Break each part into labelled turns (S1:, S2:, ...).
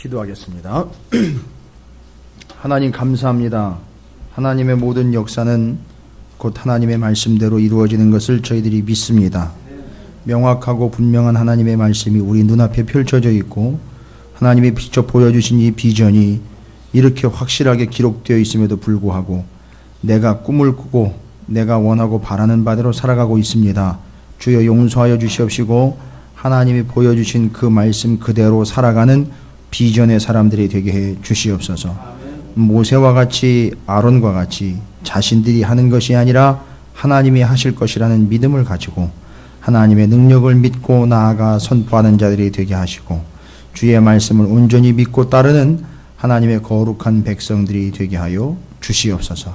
S1: 기도하겠습니다. 하나님 감사합니다. 하나님의 모든 역사는 곧 하나님의 말씀대로 이루어지는 것을 저희들이 믿습니다. 명확하고 분명한 하나님의 말씀이 우리 눈앞에 펼쳐져 있고 하나님이 직접 보여주신 이 비전이 이렇게 확실하게 기록되어 있음에도 불구하고 내가 꿈을 꾸고 내가 원하고 바라는 바대로 살아가고 있습니다. 주여 용서하여 주시옵시고 하나님이 보여주신 그 말씀 그대로 살아가는 비전의 사람들이 되게 해 주시옵소서. 모세와 같이 아론과 같이 자신들이 하는 것이 아니라 하나님이 하실 것이라는 믿음을 가지고 하나님의 능력을 믿고 나아가 선포하는 자들이 되게 하시고 주의 말씀을 온전히 믿고 따르는 하나님의 거룩한 백성들이 되게 하여 주시옵소서.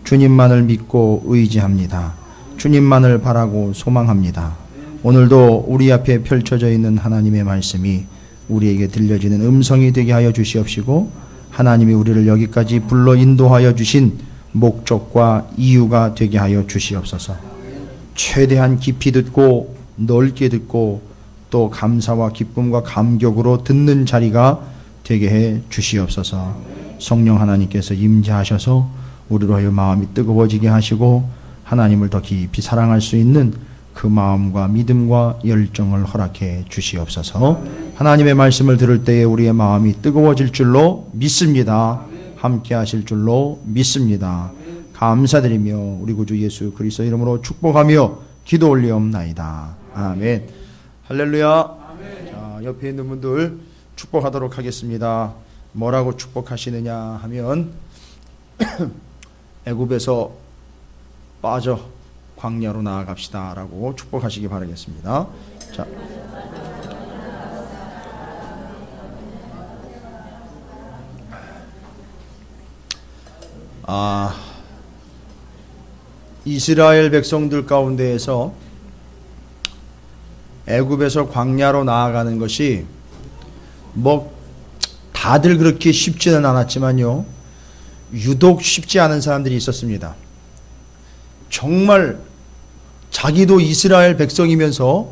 S1: 주님만을 믿고 의지합니다. 주님만을 바라고 소망합니다. 오늘도 우리 앞에 펼쳐져 있는 하나님의 말씀이 우리에게 들려지는 음성이 되게 하여 주시옵시고 하나님이 우리를 여기까지 불러 인도하여 주신 목적과 이유가 되게 하여 주시옵소서. 최대한 깊이 듣고 넓게 듣고 또 감사와 기쁨과 감격으로 듣는 자리가 되게 해 주시옵소서. 성령 하나님께서 임재하셔서 우리로 하여 마음이 뜨거워지게 하시고 하나님을 더 깊이 사랑할 수 있는 그 마음과 믿음과 열정을 허락해 주시옵소서. 하나님의 말씀을 들을 때에 우리의 마음이 뜨거워질 줄로 믿습니다. 함께 하실 줄로 믿습니다. 감사드리며 우리 구주 예수 그리스도 이름으로 축복하며 기도 올리옵나이다. 아멘. 할렐루야. 자, 옆에 있는 분들 축복하도록 하겠습니다. 뭐라고 축복하시느냐 하면 애굽에서 빠져 광야로 나아갑시다 라고 축복하시기 바라겠습니다. 자, 이스라엘 백성들 가운데에서 애굽에서 광야로 나아가는 것이 뭐 다들 그렇게 쉽지는 않았지만요, 유독 쉽지 않은 사람들이 있었습니다. 정말 자기도 이스라엘 백성이면서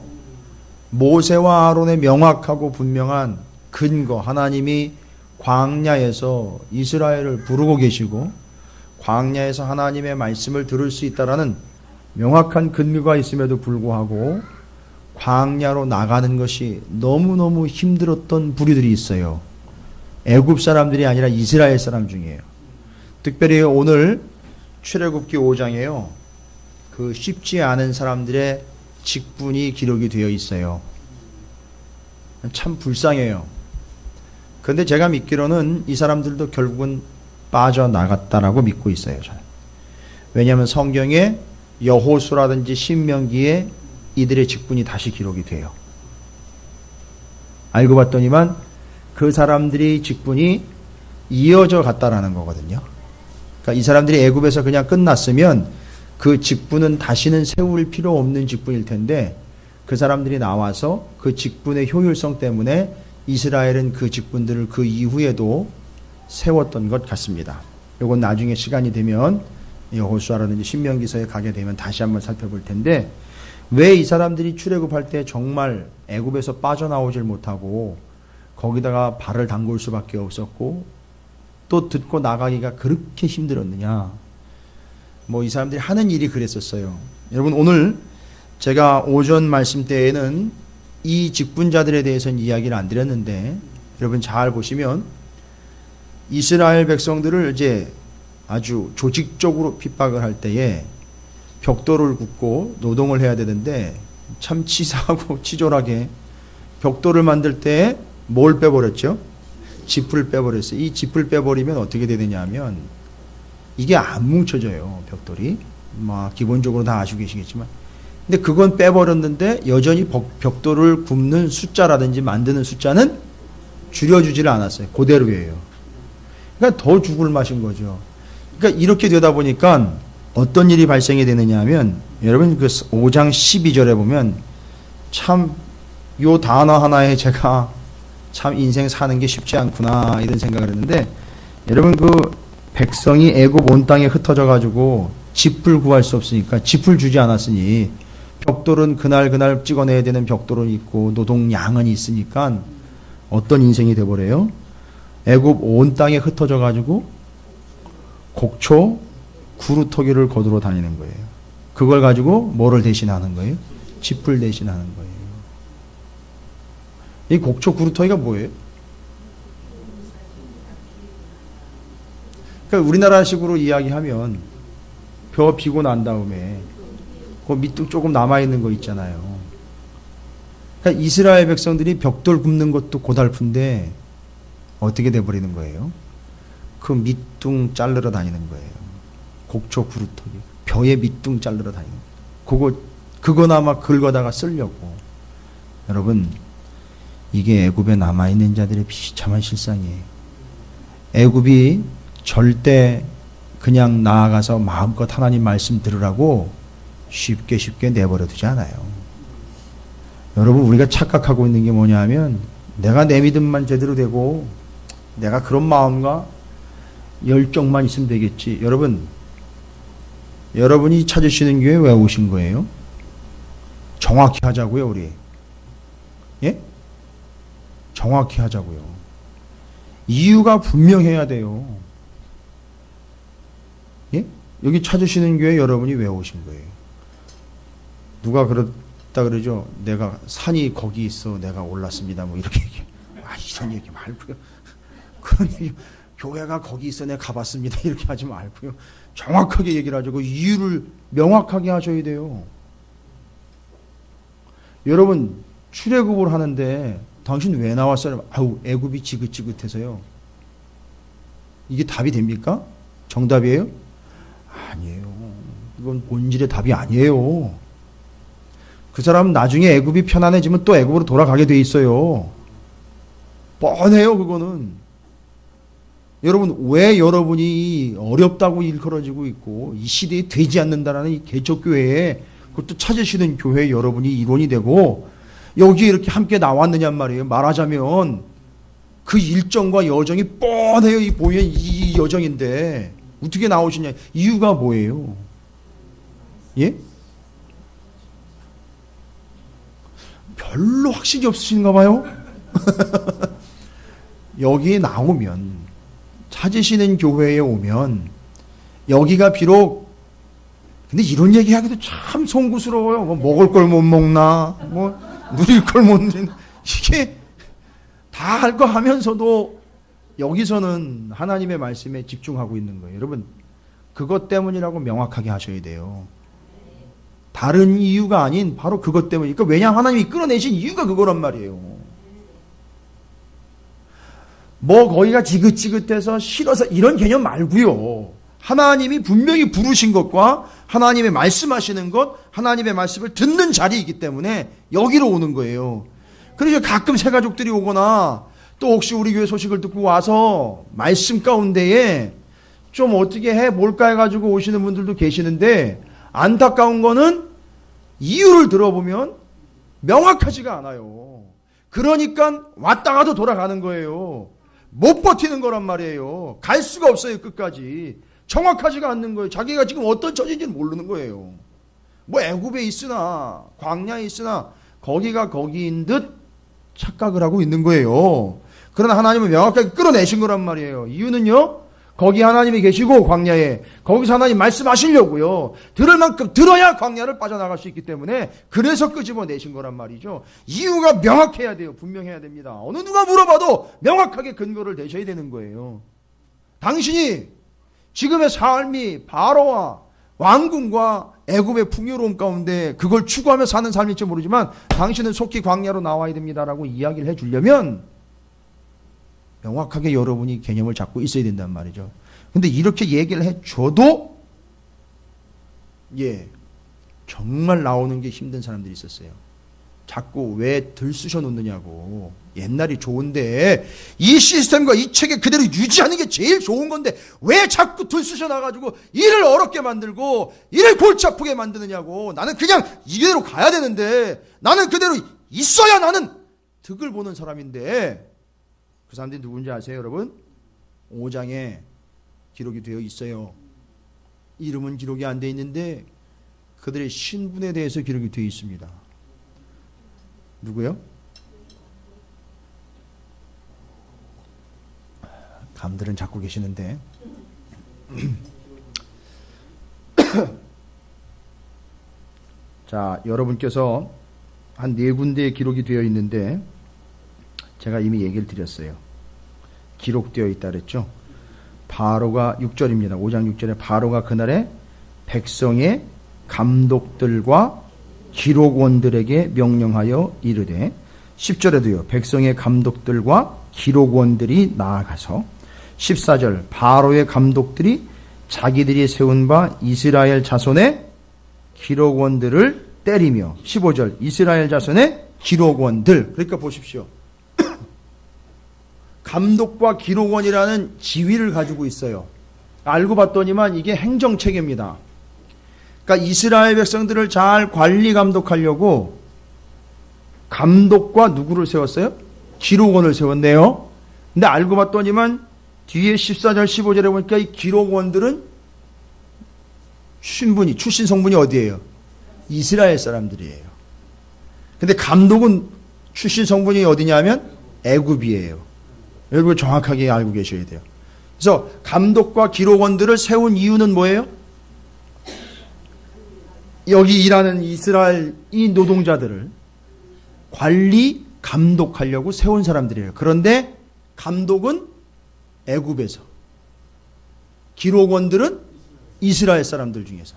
S1: 모세와 아론의 명확하고 분명한 근거, 하나님이 광야에서 이스라엘을 부르고 계시고 광야에서 하나님의 말씀을 들을 수 있다라는 명확한 근거가 있음에도 불구하고 광야로 나가는 것이 너무너무 힘들었던 부류들이 있어요. 애굽 사람들이 아니라 이스라엘 사람 중이에요. 특별히 오늘 출애굽기 5장에요. 그 쉽지 않은 사람들의 직분이 기록이 되어 있어요. 참 불쌍해요. 그런데 제가 믿기로는 이 사람들도 결국은 빠져나갔다라고 믿고 있어요. 저는. 왜냐하면 성경에 여호수라든지 신명기에 이들의 직분이 다시 기록이 돼요. 알고 봤더니만 그 사람들이 직분이 이어져 갔다라는 거거든요. 그러니까 이 사람들이 애굽에서 그냥 끝났으면 그 직분은 다시는 세울 필요 없는 직분일 텐데 그 사람들이 나와서 그 직분의 효율성 때문에 이스라엘은 그 직분들을 그 이후에도 세웠던 것 같습니다. 이건 나중에 시간이 되면 여호수아라든지 신명기서에 가게 되면 다시 한번 살펴볼 텐데 왜 이 사람들이 출애굽할 때 정말 애굽에서 빠져나오질 못하고 거기다가 발을 담글 수밖에 없었고 또 듣고 나가기가 그렇게 힘들었느냐. 뭐 이 사람들이 하는 일이 그랬었어요. 여러분 오늘 제가 오전 말씀 때에는 이 직분자들에 대해서는 이야기를 안 드렸는데 여러분 잘 보시면 이스라엘 백성들을 이제 아주 조직적으로 핍박을 할 때에 벽돌을 굽고 노동을 해야 되는데 참 치사하고 치졸하게 벽돌을 만들 때 뭘 빼버렸죠? 짚을 빼버렸어요. 이 짚을 빼버리면 어떻게 되느냐 하면 이게 안 뭉쳐져요. 벽돌이. 기본적으로 다 아시고 계시겠지만 근데 그건 빼버렸는데 여전히 벽돌을 굽는 숫자라든지 만드는 숫자는 줄여주지를 않았어요. 그대로예요. 그러니까 더 죽을 맛인 거죠. 그러니까 이렇게 되다 보니까 어떤 일이 발생이 되느냐 하면 여러분 그 5장 12절에 보면 참 요 단어 하나에 제가 참 인생 사는 게 쉽지 않구나 이런 생각을 했는데 여러분 그 백성이 애굽 온 땅에 흩어져 가지고 짚을 구할 수 없으니까 짚을 주지 않았으니 벽돌은 그날 찍어내야 되는 벽돌은 있고 노동량은 있으니까 어떤 인생이 돼버려요? 애굽 온 땅에 흩어져 가지고 곡초 구루터기를 거두러 다니는 거예요. 그걸 가지고 뭐를 대신하는 거예요? 짚을 대신하는 거예요. 이 곡초 구루터기가 뭐예요? 그러니까 우리나라식으로 이야기하면 벼 비고 난 다음에 그 밑둥 조금 남아있는 거 있잖아요. 그러니까 이스라엘 백성들이 벽돌 굽는 것도 고달픈데 어떻게 돼버리는 거예요? 그 밑둥 자르러 다니는 거예요. 곡초 구루터기. 벼의 밑둥 자르러 다니는 거예요. 그거나마 긁어다가 쓰려고. 여러분, 이게 애굽에 남아있는 자들의 비참한 실상이에요. 애굽이 절대 그냥 나아가서 마음껏 하나님 말씀 들으라고 쉽게 내버려 두지 않아요. 여러분, 우리가 착각하고 있는 게 뭐냐 하면 내가 내 믿음만 제대로 되고 내가 그런 마음과 열정만 있으면 되겠지. 여러분, 여러분이 찾으시는 교회 왜 오신 거예요? 정확히 하자고요, 우리. 예? 정확히 하자고요. 이유가 분명해야 돼요. 예? 여기 찾으시는 교회 여러분이 왜 오신 거예요? 누가 그렇다 그러죠? 내가 산이 거기 있어 내가 올랐습니다. 뭐 이렇게 얘기. 이런 얘기 말고요. 그런 얘기. 교회가 거기 있어 내가 가봤습니다. 이렇게 하지 말고요. 정확하게 얘기를 하죠. 그 이유를 명확하게 하셔야 돼요. 여러분, 출애굽을 하는데 당신 왜 나왔어요? 아우, 애굽이 지긋지긋해서요. 이게 답이 됩니까? 정답이에요? 아니에요. 이건 본질의 답이 아니에요. 그 사람은 나중에 애굽이 편안해지면 또 애굽으로 돌아가게 돼 있어요. 뻔해요, 그거는. 여러분, 왜 여러분이 어렵다고 일컬어지고 있고 이 시대에 되지 않는다라는 이 개척교회에 그것도 찾으시는 교회에 여러분이 일원이 되고 여기에 이렇게 함께 나왔느냐 말이에요. 말하자면 그 일정과 여정이 뻔해요. 이 보이는 이 여정인데 어떻게 나오시냐. 이유가 뭐예요? 예? 별로 확신이 없으신가 봐요. 여기에 나오면, 찾으시는 교회에 오면 여기가 비록, 근데 이런 얘기하기도 참 송구스러워요. 뭐 먹을 걸 못 먹나, 뭐 누릴 걸 못 누리나, 이게 다 할 거 하면서도 여기서는 하나님의 말씀에 집중하고 있는 거예요. 여러분, 그것 때문이라고 명확하게 하셔야 돼요. 다른 이유가 아닌 바로 그것 때문이니까. 그러니까 왜냐, 하나님이 끌어내신 이유가 그거란 말이에요. 뭐 거기가 지긋지긋해서 싫어서 이런 개념 말고요. 하나님이 분명히 부르신 것과 하나님의 말씀하시는 것, 하나님의 말씀을 듣는 자리이기 때문에 여기로 오는 거예요. 그래서 가끔 새가족들이 오거나 또 혹시 우리 교회 소식을 듣고 와서 말씀 가운데에 좀 어떻게 해볼까 해가지고 오시는 분들도 계시는데, 안타까운 거는 이유를 들어보면 명확하지가 않아요. 그러니까 왔다가도 돌아가는 거예요. 못 버티는 거란 말이에요. 갈 수가 없어요, 끝까지. 정확하지가 않는 거예요. 자기가 지금 어떤 처지인지는 모르는 거예요. 뭐 애굽에 있으나 광야에 있으나 거기가 거기인 듯 착각을 하고 있는 거예요. 그러나 하나님은 명확하게 끌어내신 거란 말이에요. 이유는요, 거기 하나님이 계시고 광야에 거기서 하나님 말씀하시려고요. 들을 만큼 들어야 광야를 빠져나갈 수 있기 때문에 그래서 끄집어내신 거란 말이죠. 이유가 명확해야 돼요. 분명해야 됩니다. 어느 누가 물어봐도 명확하게 근거를 대셔야 되는 거예요. 당신이 지금의 삶이 바로와 왕궁과 애굽의 풍요로움 가운데 그걸 추구하며 사는 삶일지 모르지만 당신은 속히 광야로 나와야 됩니다라고 이야기를 해주려면 명확하게 여러분이 개념을 잡고 있어야 된단 말이죠. 근데 이렇게 얘기를 해줘도 정말 나오는 게 힘든 사람들이 있었어요. 자꾸 왜 들쑤셔 놓느냐고. 옛날이 좋은데 이 시스템과 이 체계 그대로 유지하는 게 제일 좋은 건데 왜 자꾸 들쑤셔 놔가지고 일을 어렵게 만들고 일을 골치 아프게 만드느냐고. 나는 그냥 이대로 가야 되는데, 나는 그대로 있어야 나는 득을 보는 사람인데. 그 사람들이 누군지 아세요, 여러분? 5장에 기록이 되어 있어요. 이름은 기록이 안 되어 있는데 그들의 신분에 대해서 기록이 되어 있습니다. 누구요? 감들은 잡고 계시는데 자, 여러분께서 한 4군데에 기록이 되어 있는데 제가 이미 얘기를 드렸어요. 기록되어 있다 그랬죠. 바로가 6절입니다. 5장 6절에 바로가 그날에 백성의 감독들과 기록원들에게 명령하여 이르되, 10절에도요. 백성의 감독들과 기록원들이 나아가서, 14절 바로의 감독들이 자기들이 세운 바 이스라엘 자손의 기록원들을 때리며, 15절 이스라엘 자손의 기록원들. 그러니까 보십시오. 감독과 기록원이라는 지위를 가지고 있어요. 알고 봤더니만 이게 행정체계입니다. 그러니까 이스라엘 백성들을 잘 관리 감독하려고 감독과 누구를 세웠어요? 기록원을 세웠네요. 근데 알고 봤더니만 뒤에 14절 15절에 보니까 이 기록원들은 신분이, 출신 성분이 어디예요? 이스라엘 사람들이에요. 근데 감독은 출신 성분이 어디냐면 애굽이에요. 여러분 정확하게 알고 계셔야 돼요. 그래서 감독과 기록원들을 세운 이유는 뭐예요? 여기 일하는 이스라엘 이 노동자들을 관리 감독하려고 세운 사람들이에요. 그런데 감독은 애굽에서, 기록원들은 이스라엘 사람들 중에서.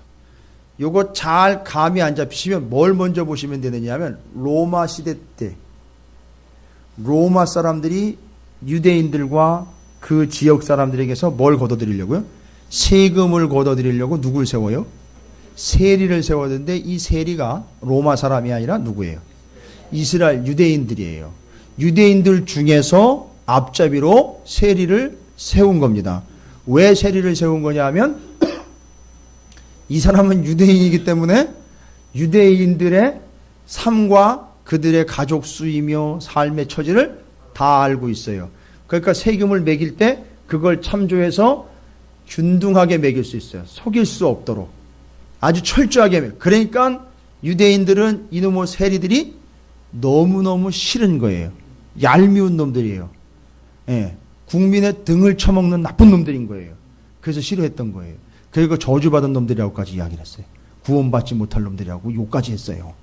S1: 요거 잘 감이 안 잡히시면 뭘 먼저 보시면 되느냐 하면, 로마 시대 때 로마 사람들이 유대인들과 그 지역 사람들에게서 뭘 걷어들이려고요? 세금을 걷어들이려고 누굴 세워요? 세리를 세웠는데, 이 세리가 로마 사람이 아니라 누구예요? 이스라엘 유대인들이에요. 유대인들 중에서 앞잡이로 세리를 세운 겁니다. 왜 세리를 세운 거냐 하면 이 사람은 유대인이기 때문에 유대인들의 삶과 그들의 가족 수이며 삶의 처지를 다 알고 있어요. 그러니까 세금을 매길 때 그걸 참조해서 균등하게 매길 수 있어요. 속일 수 없도록 아주 철저하게. 그러니까 유대인들은 이놈의 세리들이 너무너무 싫은 거예요. 얄미운 놈들이에요. 예, 국민의 등을 쳐먹는 나쁜 놈들인 거예요. 그래서 싫어했던 거예요. 그리고 저주받은 놈들이라고까지 이야기를 했어요. 구원받지 못할 놈들이라고 욕까지 했어요.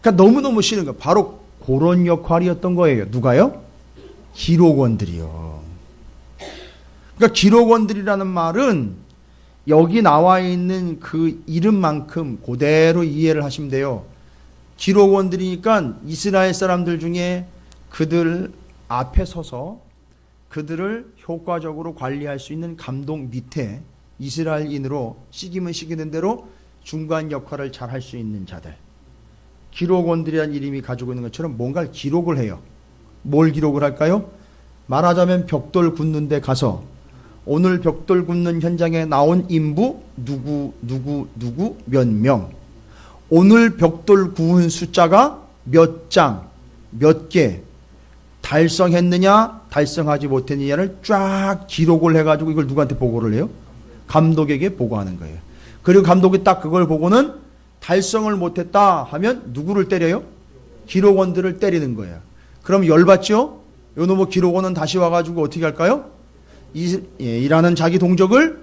S1: 그러니까 너무너무 싫은 거예요. 바로 그런 역할이었던 거예요. 누가요? 기록원들이요. 그러니까 기록원들이라는 말은 여기 나와 있는 그 이름만큼 그대로 이해를 하시면 돼요. 기록원들이니까 이스라엘 사람들 중에 그들 앞에 서서 그들을 효과적으로 관리할 수 있는 감독 밑에 이스라엘인으로 시기면 시기는 대로 중간 역할을 잘 할 수 있는 자들. 기록원들이라는 이름이 가지고 있는 것처럼 뭔가를 기록을 해요. 뭘 기록을 할까요? 말하자면 벽돌 굽는 데 가서 오늘 벽돌 굽는 현장에 나온 인부 누구 몇 명, 오늘 벽돌 구운 숫자가 몇 장, 몇 개 달성했느냐 달성하지 못했느냐를 쫙 기록을 해가지고 이걸 누구한테 보고를 해요? 감독에게 보고하는 거예요. 그리고 감독이 딱 그걸 보고는 달성을 못했다 하면 누구를 때려요? 기록원들을 때리는 거예요. 그럼 열받죠? 요놈의 기록원은 다시 와가지고 어떻게 할까요? 일하는 자기 동족을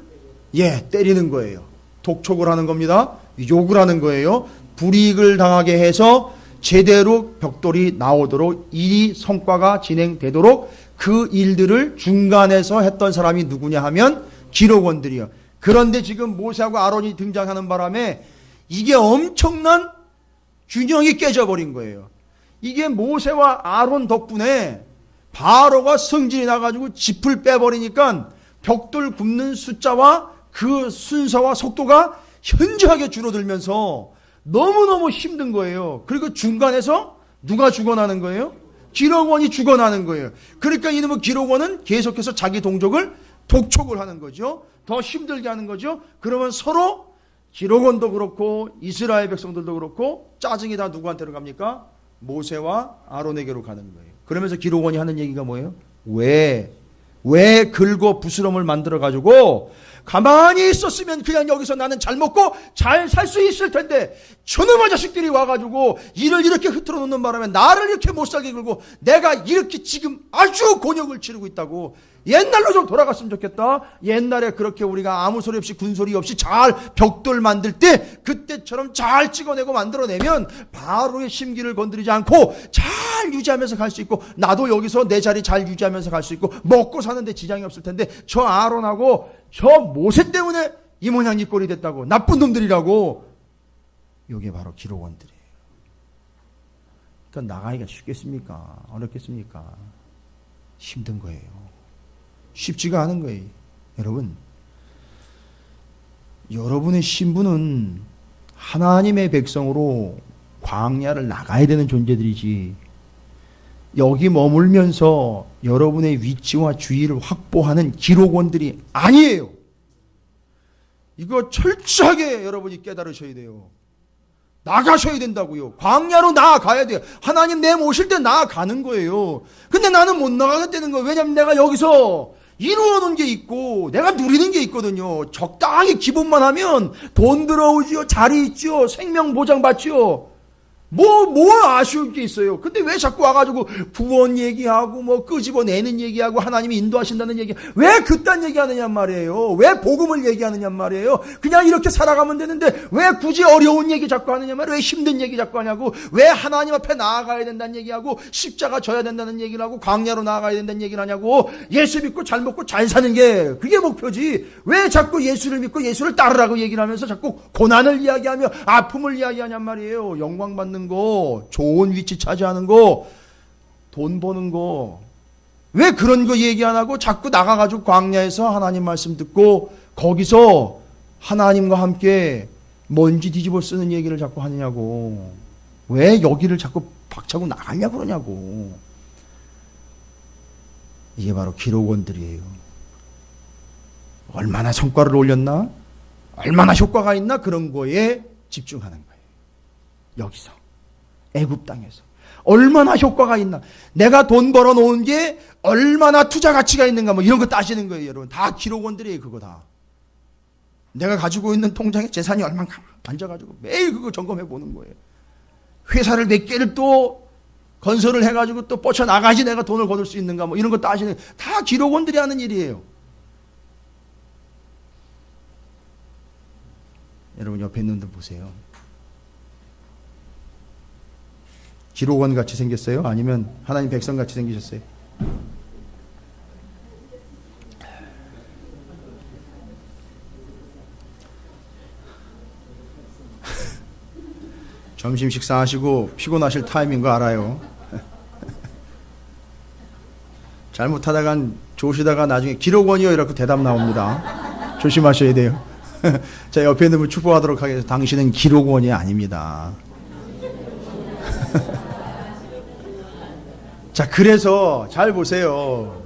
S1: 때리는 거예요. 독촉을 하는 겁니다. 욕을 하는 거예요. 불이익을 당하게 해서 제대로 벽돌이 나오도록 이 성과가 진행되도록 그 일들을 중간에서 했던 사람이 누구냐 하면 기록원들이요. 그런데 지금 모세하고 아론이 등장하는 바람에 이게 엄청난 균형이 깨져버린 거예요. 이게 모세와 아론 덕분에 바로가 성질이 나가지고 짚을 빼버리니까 벽돌 굽는 숫자와 그 순서와 속도가 현저하게 줄어들면서 너무너무 힘든 거예요. 그리고 중간에서 누가 죽어나는 거예요? 기록원이 죽어나는 거예요. 그러니까 이놈의 기록원은 계속해서 자기 동족을 독촉을 하는 거죠. 더 힘들게 하는 거죠. 그러면 서로 기록원도 그렇고 이스라엘 백성들도 그렇고 짜증이 다 누구한테로 갑니까? 모세와 아론에게로 가는 거예요. 그러면서 기록원이 하는 얘기가 뭐예요? 왜 왜 긁어 부스럼을 만들어 가지고 가만히 있었으면 그냥 여기서 나는 잘 먹고 잘 살 수 있을 텐데 저놈의 자식들이 와가지고 일을 이렇게 흐트러 놓는 바람에 나를 이렇게 못살게 굴고 내가 이렇게 지금 아주 곤욕을 치르고 있다고. 옛날로 좀 돌아갔으면 좋겠다. 옛날에 그렇게 우리가 아무 소리 없이 군소리 없이 잘 벽돌 만들 때 그때처럼 잘 찍어내고 만들어내면 바로의 심기를 건드리지 않고 잘 유지하면서 갈 수 있고, 나도 여기서 내 자리 잘 유지하면서 갈 수 있고 먹고 사는데 지장이 없을 텐데, 저 아론하고 저 모세 때문에 이 모양 이 꼴이 됐다고. 나쁜 놈들이라고. 이게 바로 기록원들이에요. 그러니까 나가기가 쉽겠습니까? 어렵겠습니까? 힘든 거예요. 쉽지가 않은 거예요. 여러분, 여러분의 신분은 하나님의 백성으로 광야를 나가야 되는 존재들이지, 여기 머물면서 여러분의 위치와 주의를 확보하는 기록원들이 아니에요. 이거 철저하게 여러분이 깨달으셔야 돼요. 나가셔야 된다고요. 광야로 나아가야 돼요. 하나님 내 모실 때 나아가는 거예요. 근데 나는 못 나가겠다는 거예요. 왜냐하면 내가 여기서 이루어놓은 게 있고 내가 누리는 게 있거든요. 적당히 기본만 하면 돈 들어오지요, 자리 있지요, 생명 보장받지요. 뭐 아쉬울 게 있어요. 근데 왜 자꾸 와가지고 구원 얘기하고 뭐 끄집어내는 얘기하고 하나님이 인도하신다는 얘기, 왜 그딴 얘기하느냐 말이에요. 왜 복음을 얘기하느냐 말이에요. 그냥 이렇게 살아가면 되는데 왜 굳이 어려운 얘기 자꾸 하느냐 말이에요. 왜 힘든 얘기 자꾸 하냐고. 왜 하나님 앞에 나아가야 된다는 얘기하고 십자가 져야 된다는 얘기를 하고 광야로 나아가야 된다는 얘기를 하냐고. 예수 믿고 잘 먹고 잘 사는 게 그게 목표지. 왜 자꾸 예수를 믿고 예수를 따르라고 얘기를 하면서 자꾸 고난을 이야기하며 아픔을 이야기하냔 말이에요. 영광 받는 거, 좋은 위치 차지하는 거, 돈 버는 거, 왜 그런 거 얘기 안 하고 자꾸 나가가지고 광야에서 하나님 말씀 듣고 거기서 하나님과 함께 먼지 뒤집어 쓰는 얘기를 자꾸 하느냐고. 왜 여기를 자꾸 박차고 나가려고 그러냐고. 이게 바로 기록원들이에요. 얼마나 성과를 올렸나, 얼마나 효과가 있나, 그런 거에 집중하는 거예요. 여기서 애굽 땅에서 얼마나 효과가 있나, 내가 돈 벌어 놓은 게 얼마나 투자 가치가 있는가, 뭐 이런 거 따지는 거예요. 여러분, 다 기록원들이에요. 그거 다 내가 가지고 있는 통장에 재산이 얼만큼 앉아가지고 매일 그거 점검해 보는 거예요. 회사를 몇 개를 또 건설을 해가지고 또 뻗쳐나가지 내가 돈을 거둘 수 있는가, 뭐 이런 거 따지는, 다 기록원들이 하는 일이에요. 여러분, 옆에 있는 분들 보세요. 기록원 같이 생겼어요? 아니면 하나님 백성 같이 생기셨어요? 점심 식사하시고 피곤하실 타임인 거 알아요. 잘못하다간 조시다가 나중에 기록원이요 이렇게 대답 나옵니다. 조심하셔야 돼요. 자, 옆에 있는 분 축복하도록 하겠습니다. 당신은 기록원이 아닙니다. 자, 그래서 잘 보세요.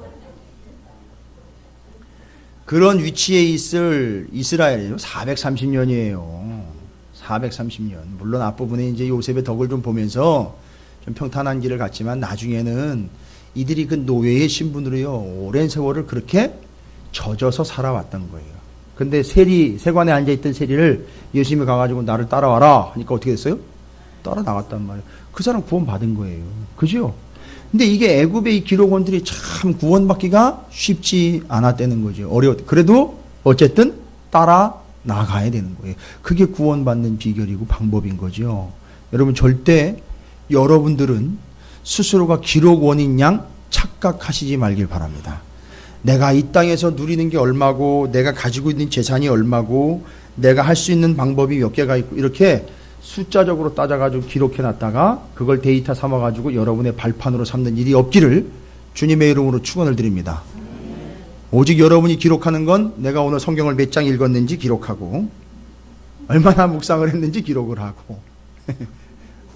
S1: 그런 위치에 있을 이스라엘이요, 430년이에요. 430년. 물론 앞부분에 이제 요셉의 덕을 좀 보면서 좀 평탄한 길을 갔지만, 나중에는 이들이 그 노예의 신분으로요, 오랜 세월을 그렇게 젖어서 살아왔던 거예요. 근데 세관에 앉아있던 세리를 예수님이 가가지고 나를 따라와라 하니까 어떻게 됐어요? 따라 나갔단 말이에요. 그 사람 구원 받은 거예요. 그죠? 근데 이게 애굽의 이 기록원들이 참 구원받기가 쉽지 않았다는 거죠. 그래도 어쨌든 따라 나가야 되는 거예요. 그게 구원받는 비결이고 방법인 거죠. 여러분, 절대 여러분들은 스스로가 기록원인 양 착각하시지 말길 바랍니다. 내가 이 땅에서 누리는 게 얼마고, 내가 가지고 있는 재산이 얼마고, 내가 할 수 있는 방법이 몇 개가 있고, 이렇게 숫자적으로 따져가지고 기록해놨다가 그걸 데이터 삼아가지고 여러분의 발판으로 삼는 일이 없기를 주님의 이름으로 축원을 드립니다. 오직 여러분이 기록하는 건 내가 오늘 성경을 몇 장 읽었는지 기록하고, 얼마나 묵상을 했는지 기록을 하고,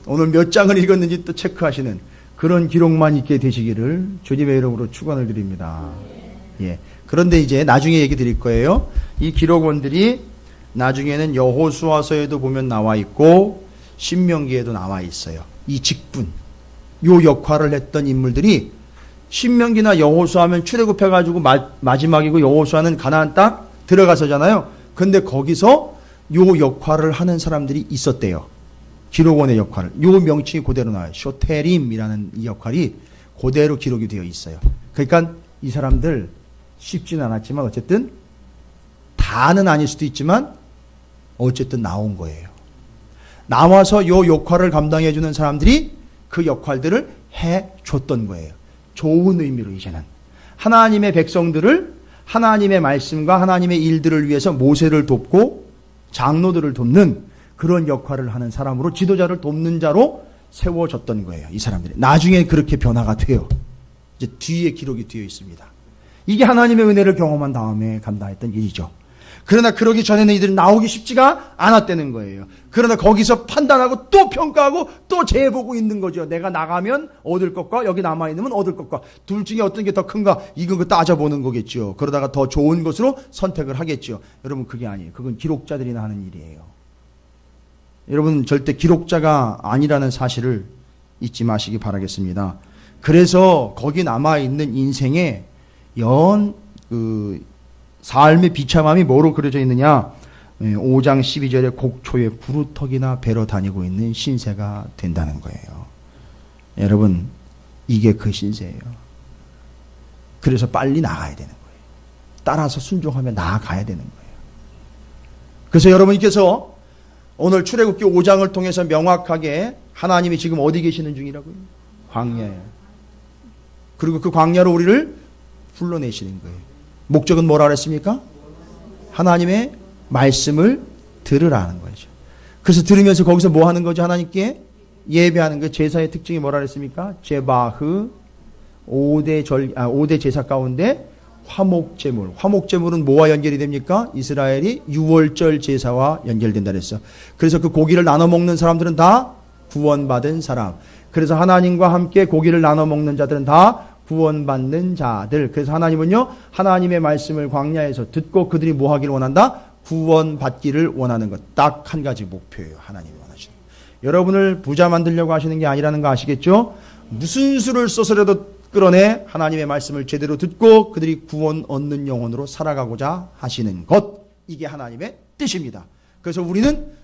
S1: 오늘 몇 장을 읽었는지 또 체크하시는 그런 기록만 있게 되시기를 주님의 이름으로 축원을 드립니다. 예. 그런데 이제 나중에 얘기 드릴 거예요. 이 기록원들이 나중에는 여호수아서에도 보면 나와 있고 신명기에도 나와 있어요. 이 직분, 요 역할을 했던 인물들이 신명기나 여호수아면 출애굽해가지고 마지막이고 여호수아는 가나안 땅 들어가서잖아요. 근데 거기서 요 역할을 하는 사람들이 있었대요. 기록원의 역할을. 요 명칭이 그대로 나와요. 쇼테림이라는 이 역할이 그대로 기록이 되어 있어요. 그러니까 이 사람들 쉽지는 않았지만 어쨌든 다는 아닐 수도 있지만 어쨌든 나온 거예요. 나와서 요 역할을 감당해 주는 사람들이 그 역할들을 해줬던 거예요. 좋은 의미로 이제는 하나님의 백성들을 하나님의 말씀과 하나님의 일들을 위해서 모세를 돕고 장로들을 돕는 그런 역할을 하는 사람으로 지도자를 돕는 자로 세워졌던 거예요. 이 사람들이. 나중에 그렇게 변화가 돼요. 이제 뒤에 기록이 되어 있습니다. 이게 하나님의 은혜를 경험한 다음에 감당했던 일이죠. 그러나 그러기 전에는 이들은 나오기 쉽지가 않았다는 거예요. 그러나 거기서 판단하고 또 평가하고 또 재보고 있는 거죠. 내가 나가면 얻을 것과 여기 남아있으면 얻을 것과 둘 중에 어떤 게 더 큰가 이거 따져보는 거겠죠. 그러다가 더 좋은 것으로 선택을 하겠죠. 여러분 그게 아니에요. 그건 기록자들이나 하는 일이에요. 여러분 절대 기록자가 아니라는 사실을 잊지 마시기 바라겠습니다. 그래서 거기 남아있는 인생의 삶의 비참함이 뭐로 그려져 있느냐? 5장 12절에 곡초에 구루터기나 베러 다니고 있는 신세가 된다는 거예요. 여러분 이게 그 신세예요. 그래서 빨리 나가야 되는 거예요. 따라서 순종하며 나아가야 되는 거예요. 그래서 여러분께서 오늘 출애굽기 5장을 통해서 명확하게 하나님이 지금 어디 계시는 중이라고요? 광야에. 그리고 그 광야로 우리를 불러내시는 거예요. 목적은 뭐라 그랬습니까? 하나님의 말씀을 들으라는 거죠. 그래서 들으면서 거기서 뭐 하는 거죠? 하나님께 예배하는 거. 제사의 특징이 뭐라 그랬습니까? 제바흐 5대 제사 가운데 화목제물. 화목제물은 뭐와 연결이 됩니까? 이스라엘이 유월절 제사와 연결된다 그랬어. 그래서 그 고기를 나눠 먹는 사람들은 다 구원받은 사람. 그래서 하나님과 함께 고기를 나눠 먹는 자들은 다 구원받는 자들. 그래서 하나님은요, 하나님의 말씀을 광야에서 듣고 그들이 뭐 하기를 원한다? 구원받기를 원하는 것. 딱 한 가지 목표예요. 하나님이 원하시는. 여러분을 부자 만들려고 하시는 게 아니라는 거 아시겠죠? 무슨 수를 써서라도 끌어내 하나님의 말씀을 제대로 듣고 그들이 구원 얻는 영혼으로 살아가고자 하시는 것. 이게 하나님의 뜻입니다. 그래서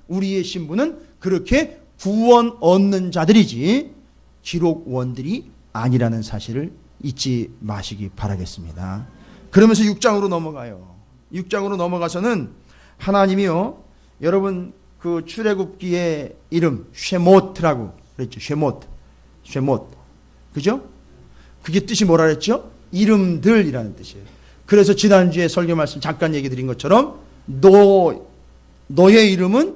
S1: 우리의 신분은 그렇게 구원 얻는 자들이지 기록원들이 아니라는 사실을 잊지 마시기 바라겠습니다. 그러면서 6장으로 넘어가요. 6장으로 넘어가서는 하나님이요, 여러분 그 출애굽기의 이름 쉐모트라고 그랬죠. 쉐못. 그죠? 그게 뜻이 뭐라 그랬죠? 이름들이라는 뜻이에요. 그래서 지난주에 설교 말씀 잠깐 얘기 드린 것처럼 너의 이름은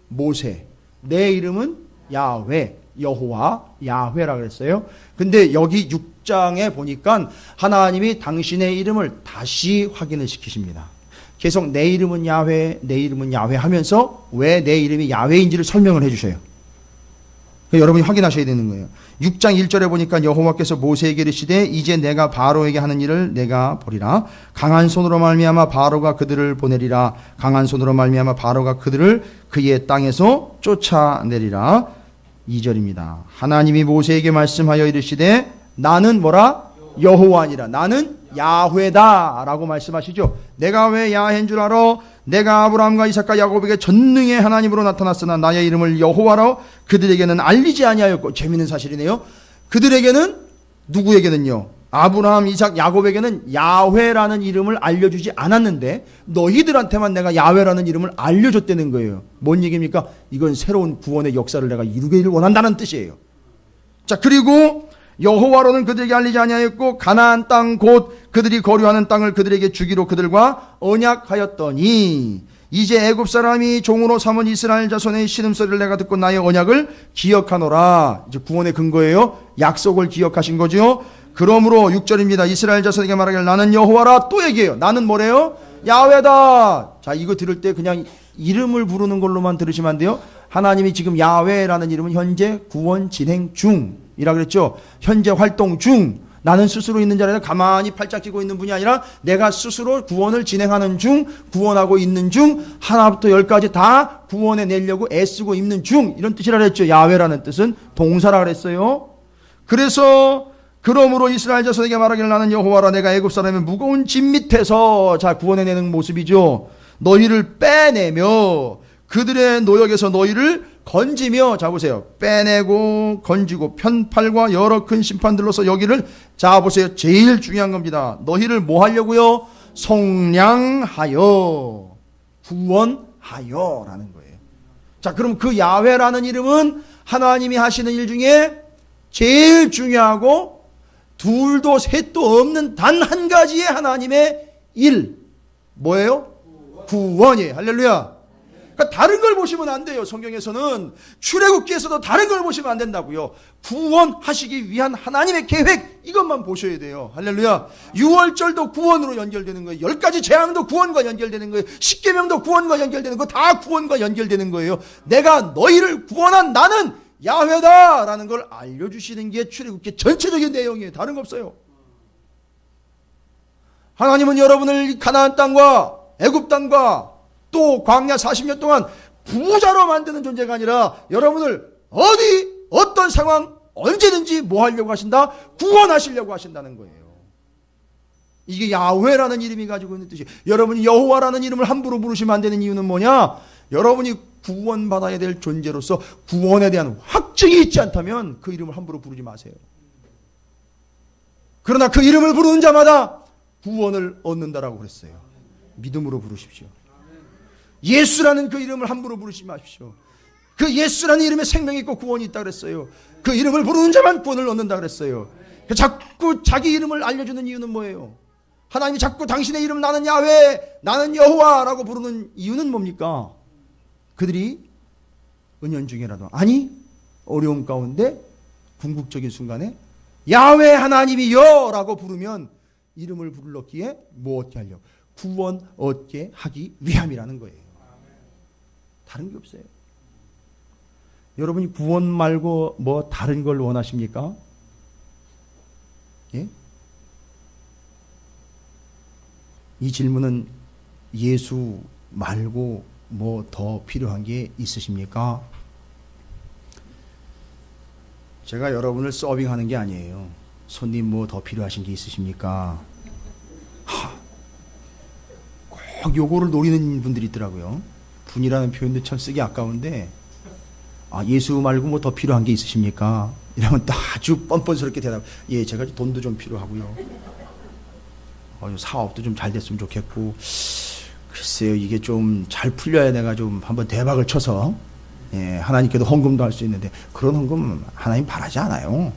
S1: 모세, 내 이름은 야훼, 여호와, 야훼라 그랬어요. 근데 여기 6장에 보니까 하나님이 당신의 이름을 다시 확인을 시키십니다. 계속 내 이름은 야훼, 내 이름은 야훼 하면서 왜 내 이름이 야훼인지를 설명을 해주셔요. 여러분이 확인하셔야 되는 거예요. 6장 1절에 보니까 여호와께서 모세에게 이르시되 이제 내가 바로에게 하는 일을 내가 보리라. 강한 손으로 말미암아 바로가 그들을 보내리라. 강한 손으로 말미암아 바로가 그들을 그의 땅에서 쫓아내리라. 2절입니다. 하나님이 모세에게 말씀하여 이르시되 나는 뭐라? 여호와니라. 나는 야훼다 라고 말씀하시죠. 내가 왜 야훼인 줄 알아? 내가 아브라함과 이삭과 야곱에게 전능의 하나님으로 나타났으나 나의 이름을 여호와로 그들에게는 알리지 아니하였고. 재미있는 사실이네요. 그들에게는, 누구에게는요? 아브라함, 이삭, 야곱에게는 야훼라는 이름을 알려주지 않았는데 너희들한테만 내가 야훼라는 이름을 알려줬다는 거예요. 뭔 얘기입니까? 이건 새로운 구원의 역사를 내가 이루기를 원한다는 뜻이에요. 자, 그리고 여호와로는 그들에게 알리지 아니하였고 가나안 땅 곧 그들이 거류하는 땅을 그들에게 주기로 그들과 언약하였더니 이제 애굽 사람이 종으로 삼은 이스라엘 자손의 신음소리를 내가 듣고 나의 언약을 기억하노라. 이제 구원의 근거예요. 약속을 기억하신 거죠. 그러므로 6절입니다. 이스라엘 자손에게 말하기를 나는 여호와라. 또 얘기해요. 나는 뭐래요? 야훼다. 자, 이거 들을 때 그냥 이름을 부르는 걸로만 들으시면 안 돼요. 하나님이 지금 야훼라는 이름은 현재 구원 진행 중이라 그랬죠. 현재 활동 중. 나는 스스로 있는 자리에 가만히 팔짝 끼고 있는 분이 아니라 내가 스스로 구원을 진행하는 중, 구원하고 있는 중, 하나부터 열까지 다 구원해 내려고 애쓰고 있는 중, 이런 뜻이라 그랬죠. 야훼라는 뜻은 동사라 그랬어요. 그래서 그러므로 이스라엘 자손에게 말하기를 나는 여호와라. 내가 애굽 사람의 무거운 짐 밑에서, 자, 구원해내는 모습이죠. 너희를 빼내며 그들의 노역에서 너희를 건지며, 자 보세요, 빼내고 건지고 편팔과 여러 큰 심판들로서 여기를, 자 보세요, 제일 중요한 겁니다. 너희를 뭐 하려고요? 속량하여, 구원하여 라는 거예요. 자, 그럼 그 야훼라는 이름은 하나님이 하시는 일 중에 제일 중요하고 둘도 셋도 없는 단 한 가지의 하나님의 일, 뭐예요? 구원이에요. 할렐루야. 그러니까 다른 걸 보시면 안 돼요. 성경에서는 출애굽기에서도 다른 걸 보시면 안 된다고요. 구원하시기 위한 하나님의 계획, 이것만 보셔야 돼요. 할렐루야. 유월절도 구원으로 연결되는 거예요. 10가지 재앙도 구원과 연결되는 거예요. 십계명도 구원과 연결되는 거, 다 구원과 연결되는 거예요. 내가 너희를 구원한 나는 야훼다 라는 걸 알려주시는 게 출애굽기 전체적인 내용이에요. 다른 거 없어요. 하나님은 여러분을 가나안 땅과 애굽 땅과 또 광야 40년 동안 부자로 만드는 존재가 아니라 여러분을 어떤 상황 언제든지 뭐 하려고 하신다? 구원하시려고 하신다는 거예요. 이게 야훼라는 이름이 가지고 있는 뜻이에요. 여러분이 여호와라는 이름을 함부로 부르시면 안 되는 이유는 뭐냐? 여러분이 구원받아야 될 존재로서 구원에 대한 확증이 있지 않다면 그 이름을 함부로 부르지 마세요. 그러나 그 이름을 부르는 자마다 구원을 얻는다라고 그랬어요. 믿음으로 부르십시오. 예수라는 그 이름을 함부로 부르지 마십시오. 그 예수라는 이름에 생명이 있고 구원이 있다 그랬어요. 그 이름을 부르는 자만 구원을 얻는다 그랬어요. 자꾸 자기 이름을 알려주는 이유는 뭐예요? 하나님이 자꾸 당신의 이름 나는 야훼, 나는 여호와라고 부르는 이유는 뭡니까? 그들이 은연중에라도, 아니 어려움 가운데 궁극적인 순간에 야훼 하나님이여 라고 부르면 이름을 불렀기에 뭐 얻게 하려고? 구원 얻게 하기 위함이라는 거예요. 다른 게 없어요. 여러분이 구원 말고 뭐 다른 걸 원하십니까? 예? 이 질문은 예수 말고 뭐 더 필요한 게 있으십니까? 제가 여러분을 서빙하는 게 아니에요. 손님 뭐 더 필요하신 게 있으십니까? 꼭 요거를 노리는 분들이 있더라고요. 분이라는 표현도 참 쓰기 아까운데, 예수 말고 뭐 더 필요한 게 있으십니까? 이러면 또 아주 뻔뻔스럽게 대답, 예, 제가 돈도 좀 필요하고요. 사업도 좀 잘 됐으면 좋겠고, 글쎄요, 이게 좀 잘 풀려야 내가 좀 한번 대박을 쳐서, 예, 하나님께도 헌금도 할 수 있는데, 그런 헌금 하나님 바라지 않아요.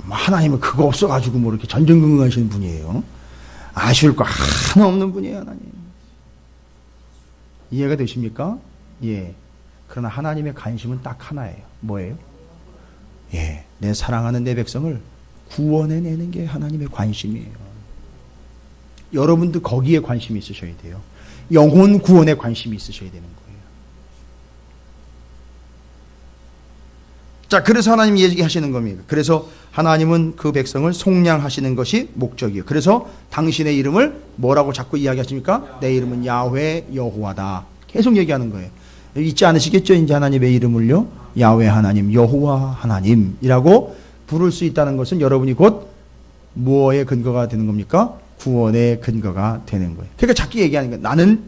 S1: 하나님은 그거 없어가지고 뭐 이렇게 전전긍긍하시는 분이에요. 아쉬울 거 하나 없는 분이에요, 하나님. 이해가 되십니까? 예. 그러나 하나님의 관심은 딱 하나예요. 뭐예요? 예, 내 사랑하는 내 백성을 구원해내는 게 하나님의 관심이에요. 여러분도 거기에 관심이 있으셔야 돼요. 영혼 구원에 관심이 있으셔야 되는 거예요. 자, 그래서 하나님이 얘기하시는 겁니다. 그래서 하나님은 그 백성을 속량하시는 것이 목적이에요. 그래서 당신의 이름을 뭐라고 자꾸 이야기하십니까? 내 이름은 야훼 여호와다. 계속 얘기하는 거예요. 잊지 않으시겠죠? 이제 하나님의 이름을요, 야훼 하나님, 여호와 하나님이라고 부를 수 있다는 것은 여러분이 곧 무엇의 근거가 되는 겁니까? 구원의 근거가 되는 거예요. 그러니까 자꾸 얘기하는 거예요. 나는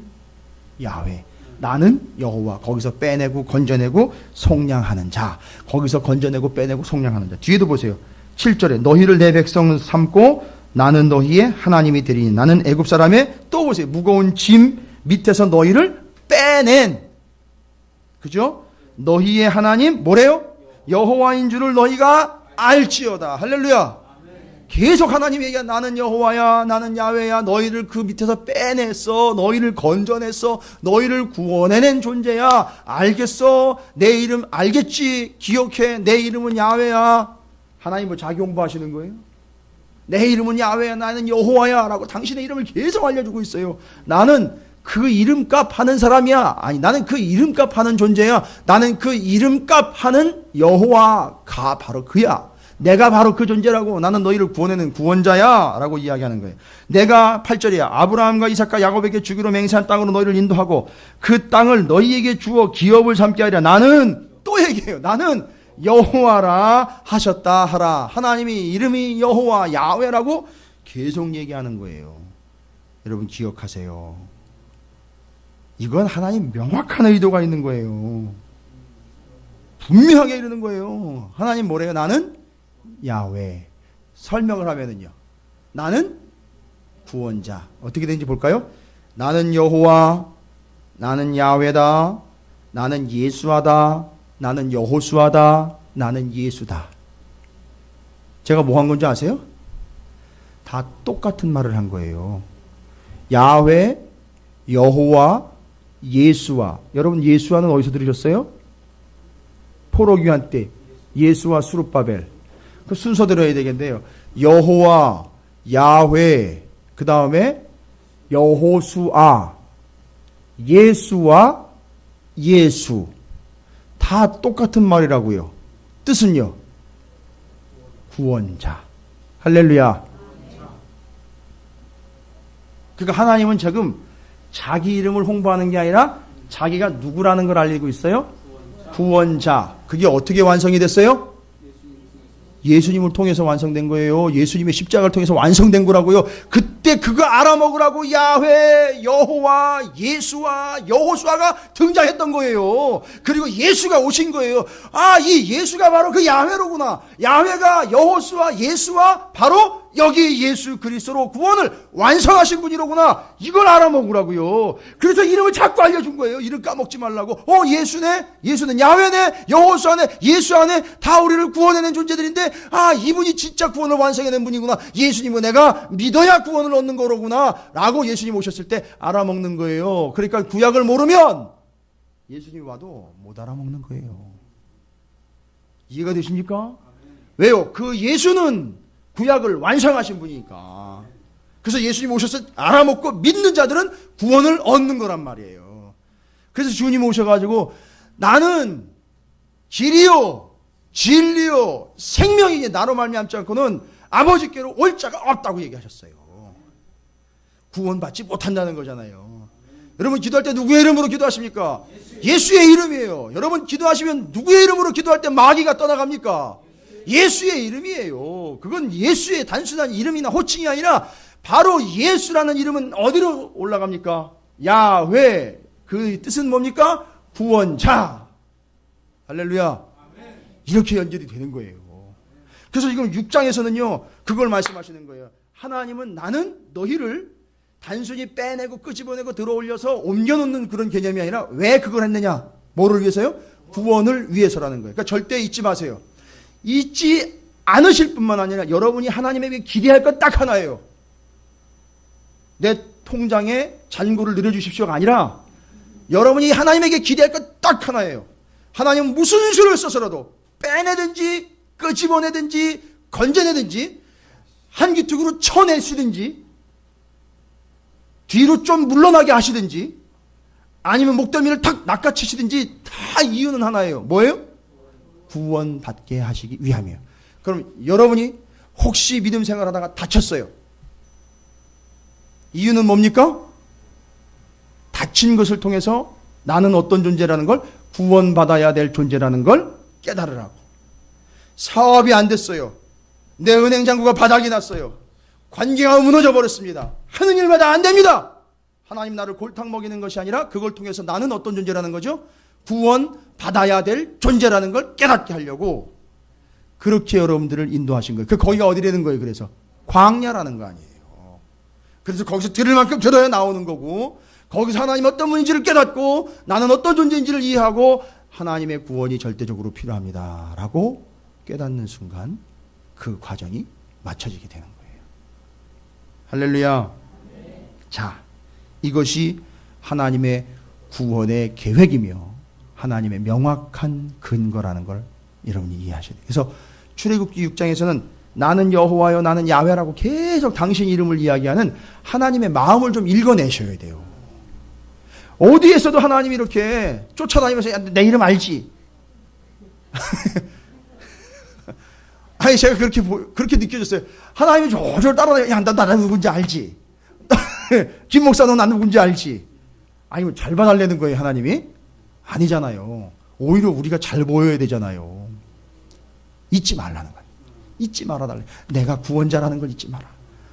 S1: 야훼, 나는 여호와. 거기서 빼내고 건져내고 속량하는 자, 거기서 건져내고 빼내고 속량하는 자. 뒤에도 보세요. 7절에 너희를 내 백성 삼고 나는 너희의 하나님이 되리니 나는 애굽 사람의, 또 보세요, 무거운 짐 밑에서 너희를 빼낸, 그죠? 너희의 하나님 뭐래요? 여호와인 줄을 너희가 알지어다. 할렐루야. 계속 하나님 얘기야. 나는 여호와야, 나는 야훼야. 너희를 그 밑에서 빼냈어. 너희를 건져냈어. 너희를 구원해낸 존재야. 알겠어? 내 이름 알겠지? 기억해. 내 이름은 야훼야. 하나님 뭐 자기 홍보하시는 거예요? 내 이름은 야훼야, 나는 여호와야 라고 당신의 이름을 계속 알려주고 있어요. 나는 그 이름값 하는 사람이야. 아니, 나는 그 이름값 하는 존재야. 나는 그 이름값 하는 여호와가 바로 그야. 내가 바로 그 존재라고. 나는 너희를 구원해낸 구원자야 라고 이야기하는 거예요. 내가 8절이야. 아브라함과 이삭과 야곱에게 주기로 맹세한 땅으로 너희를 인도하고 그 땅을 너희에게 주어 기업을 삼게 하리라. 나는, 또 얘기해요. 나는 여호와라 하셨다 하라. 하나님이 이름이 여호와 야훼라고 계속 얘기하는 거예요. 여러분 기억하세요. 이건 하나님 명확한 의도가 있는 거예요. 분명하게 이르는 거예요. 하나님 뭐래요? 나는 야훼. 설명을 하면은요, 나는 구원자. 어떻게 되는지 볼까요? 나는 여호와, 나는 야훼다, 나는 예수하다, 나는 여호수아다, 나는 예수다. 제가 뭐 한 건지 아세요? 다 똑같은 말을 한 거예요. 야훼, 여호와, 예수와. 여러분 예수와는 어디서 들으셨어요? 포로귀환 때 예수와 수룹바벨. 그 순서대로 해야 되겠는데요. 여호와, 야훼, 그 다음에 여호수아, 예수와 예수. 다 똑같은 말이라고요. 뜻은요? 구원자. 할렐루야. 그러니까 하나님은 지금 자기 이름을 홍보하는 게 아니라 자기가 누구라는 걸 알리고 있어요? 구원자. 그게 어떻게 완성이 됐어요? 예수님을 통해서 완성된 거예요. 예수님의 십자가를 통해서 완성된 거라고요. 그때 그거 알아먹으라고 야훼, 여호와, 예수와 여호수아가 등장했던 거예요. 그리고 예수가 오신 거예요. 아, 이 예수가 바로 그 야훼로구나. 야훼가 여호수아, 예수와 바로 여기 예수 그리스도로 구원을 완성하신 분이로구나. 이걸 알아먹으라고요. 그래서 이름을 자꾸 알려준 거예요. 이름 까먹지 말라고. 예수네, 예수는 야훼네, 여호수아네, 예수 안에 다 우리를 구원해낸 존재들인데, 아, 이분이 진짜 구원을 완성해낸 분이구나. 예수님은 내가 믿어야 구원을 얻는 거로구나 라고 예수님 오셨을 때 알아먹는 거예요. 그러니까 구약을 모르면 예수님 와도 못 알아먹는 거예요. 이해가 되십니까? 왜요? 그 예수는 구약을 완성하신 분이니까. 그래서 예수님 오셔서 알아먹고 믿는 자들은 구원을 얻는 거란 말이에요. 그래서 주님 오셔가지고 나는 길이요 진리요 생명이니 나로 말미암지 않고는 아버지께로 올 자가 없다고 얘기하셨어요. 구원받지 못한다는 거잖아요. 여러분 기도할 때 누구의 이름으로 기도하십니까? 예수의 이름이에요. 여러분 기도하시면 누구의 이름으로 기도할 때 마귀가 떠나갑니까? 예수의 이름이에요. 그건 예수의 단순한 이름이나 호칭이 아니라 바로 예수라는 이름은 어디로 올라갑니까? 야훼. 그 뜻은 뭡니까? 구원자. 할렐루야. 이렇게 연결이 되는 거예요. 그래서 지금 6장에서는요 그걸 말씀하시는 거예요. 하나님은 나는 너희를 단순히 빼내고 끄집어내고 들어올려서 옮겨놓는 그런 개념이 아니라 왜 그걸 했느냐? 뭐를 위해서요? 구원을 위해서라는 거예요. 그러니까 절대 잊지 마세요. 잊지 않으실 뿐만 아니라 여러분이 하나님에게 기대할 건 딱 하나예요. 내 통장에 잔고를 늘려주십시오가 아니라 여러분이 하나님에게 기대할 건 딱 하나예요. 하나님은 무슨 수를 써서라도 빼내든지 끄집어내든지 건져내든지 한 귀퉁이로 쳐내시든지 뒤로 좀 물러나게 하시든지 아니면 목덜미를 탁 낚아채시든지 다 이유는 하나예요. 뭐예요? 구원받게 하시기 위함이에요. 그럼 여러분이 혹시 믿음 생활하다가 다쳤어요. 이유는 뭡니까? 다친 것을 통해서 나는 어떤 존재라는 걸 구원받아야 될 존재라는 걸 깨달으라고. 사업이 안 됐어요. 내 은행 잔고가 바닥이 났어요. 관계가 무너져 버렸습니다. 하는 일마다 안 됩니다. 하나님 나를 골탕 먹이는 것이 아니라 그걸 통해서 나는 어떤 존재라는 거죠? 구원받아야 될 존재라는 걸 깨닫게 하려고 그렇게 여러분들을 인도하신 거예요. 거기가 어디라는 거예요? 그래서 광야라는 거 아니에요. 그래서 거기서 들을 만큼 들어야 나오는 거고 거기서 하나님 어떤 분인지를 깨닫고 나는 어떤 존재인지를 이해하고 하나님의 구원이 절대적으로 필요합니다 라고 깨닫는 순간 그 과정이 맞춰지게 되는 거예요. 할렐루야. 자, 이것이 하나님의 구원의 계획이며 하나님의 명확한 근거라는 걸 여러분이 이해하셔야 돼요. 그래서 출애굽기 6장에서는 나는 여호와여 나는 야훼라고 계속 당신 이름을 이야기하는 하나님의 마음을 좀 읽어내셔야 돼요. 어디에서도 하나님이 이렇게 쫓아다니면서 야, 내 이름 알지? 아니 제가 그렇게 느껴졌어요. 하나님이 졸졸 따라다니고 야, 나 누군지 알지? 김 목사 너 나 누군지 알지? 아니면 잘 봐달라는 거예요 하나님이? 아니잖아요. 오히려 우리가 잘 보여야 되잖아요. 잊지 말라는 거예요. 잊지 말아달래. 내가 구원자라는 걸 잊지 마라.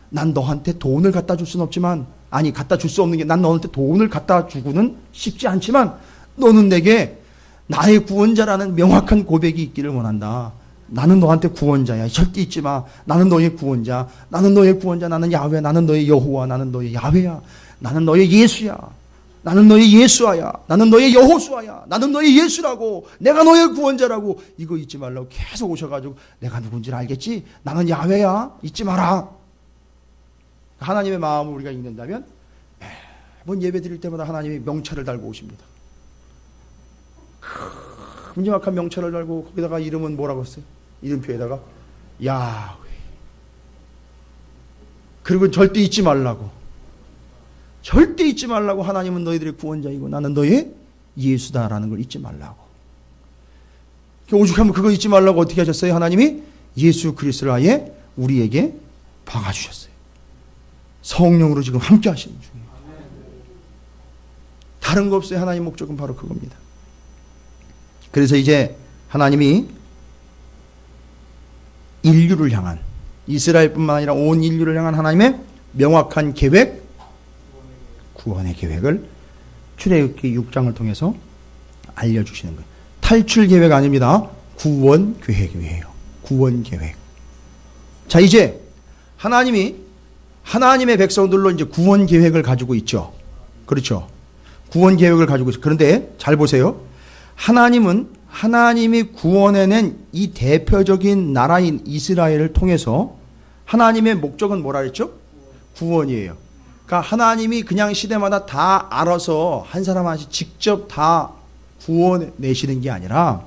S1: 난 너한테 돈을 갖다 줄 수는 없지만, 아니 갖다 줄 수 없는 게, 난 너한테 돈을 갖다 주고는 쉽지 않지만 너는 내게 나의 구원자라는 명확한 고백이 있기를 원한다. 나는 너한테 구원자야. 절대 잊지 마. 나는 너의 구원자. 나는 너의 구원자. 나는 야훼. 나는 너의 여호와. 나는 너의 야훼야. 나는 너의 예수야. 나는 너의 예수아야. 나는 너의 여호수아야. 나는 너의 예수라고. 내가 너의 구원자라고. 이거 잊지 말라고 계속 오셔가지고 내가 누군지를 알겠지? 나는 야훼야. 잊지 마라. 하나님의 마음을 우리가 읽는다면 매번 예배 드릴 때마다 하나님이 명찰을 달고 오십니다. 큼지막한 명찰을 달고 거기다가 이름은 뭐라고 했어요? 이름표에다가 야훼. 그리고 절대 잊지 말라고. 절대 잊지 말라고. 하나님은 너희들의 구원자이고 나는 너의 예수다라는 걸 잊지 말라고. 오죽하면 그거 잊지 말라고 어떻게 하셨어요? 하나님이 예수 그리스도를 아예 우리에게 박아주셨어요. 성령으로 지금 함께 하시는 중이에요. 다른 거 없어요. 하나님 목적은 바로 그겁니다. 그래서 이제 하나님이 인류를 향한, 이스라엘뿐만 아니라 온 인류를 향한 하나님의 명확한 계획, 구원의 계획을 출애굽기 6장을 통해서 알려주시는 거예요. 탈출 계획 아닙니다. 구원 계획이에요. 구원 계획. 자, 이제 하나님이 하나님의 백성들로 이제 구원 계획을 가지고 있죠. 그렇죠. 구원 계획을 가지고 있어요. 그런데 잘 보세요. 하나님은 하나님이 구원해낸 이 대표적인 나라인 이스라엘을 통해서 하나님의 목적은 뭐라 그랬죠? 구원이에요. 그러니까 하나님이 그냥 시대마다 다 알아서 한 사람 하나씩 직접 다 구원내시는 게 아니라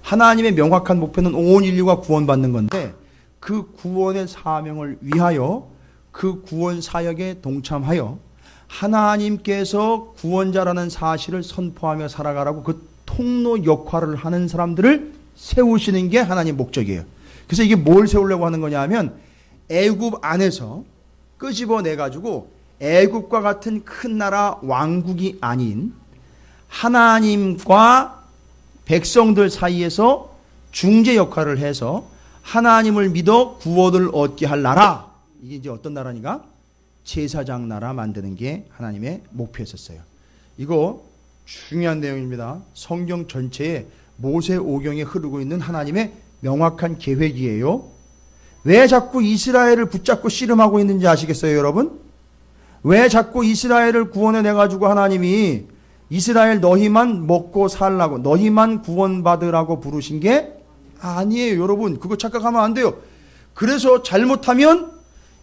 S1: 하나님의 명확한 목표는 온 인류가 구원받는 건데 그 구원의 사명을 위하여 그 구원 사역에 동참하여 하나님께서 구원자라는 사실을 선포하며 살아가라고 그 통로 역할을 하는 사람들을 세우시는 게 하나님 목적이에요. 그래서 이게 뭘 세우려고 하는 거냐 하면 애굽 안에서 끄집어내가지고 애굽과 같은 큰 나라 왕국이 아닌 하나님과 백성들 사이에서 중재 역할을 해서 하나님을 믿어 구원을 얻게 할 나라. 이게 이제 어떤 나라니까? 제사장 나라 만드는 게 하나님의 목표였었어요. 이거 중요한 내용입니다. 성경 전체에 모세오경에 흐르고 있는 하나님의 명확한 계획이에요. 왜 자꾸 이스라엘을 붙잡고 씨름하고 있는지 아시겠어요, 여러분? 왜 자꾸 이스라엘을 구원해내가지고 하나님이 이스라엘 너희만 먹고 살라고, 너희만 구원받으라고 부르신 게 아니에요, 여러분. 그거 착각하면 안 돼요. 그래서 잘못하면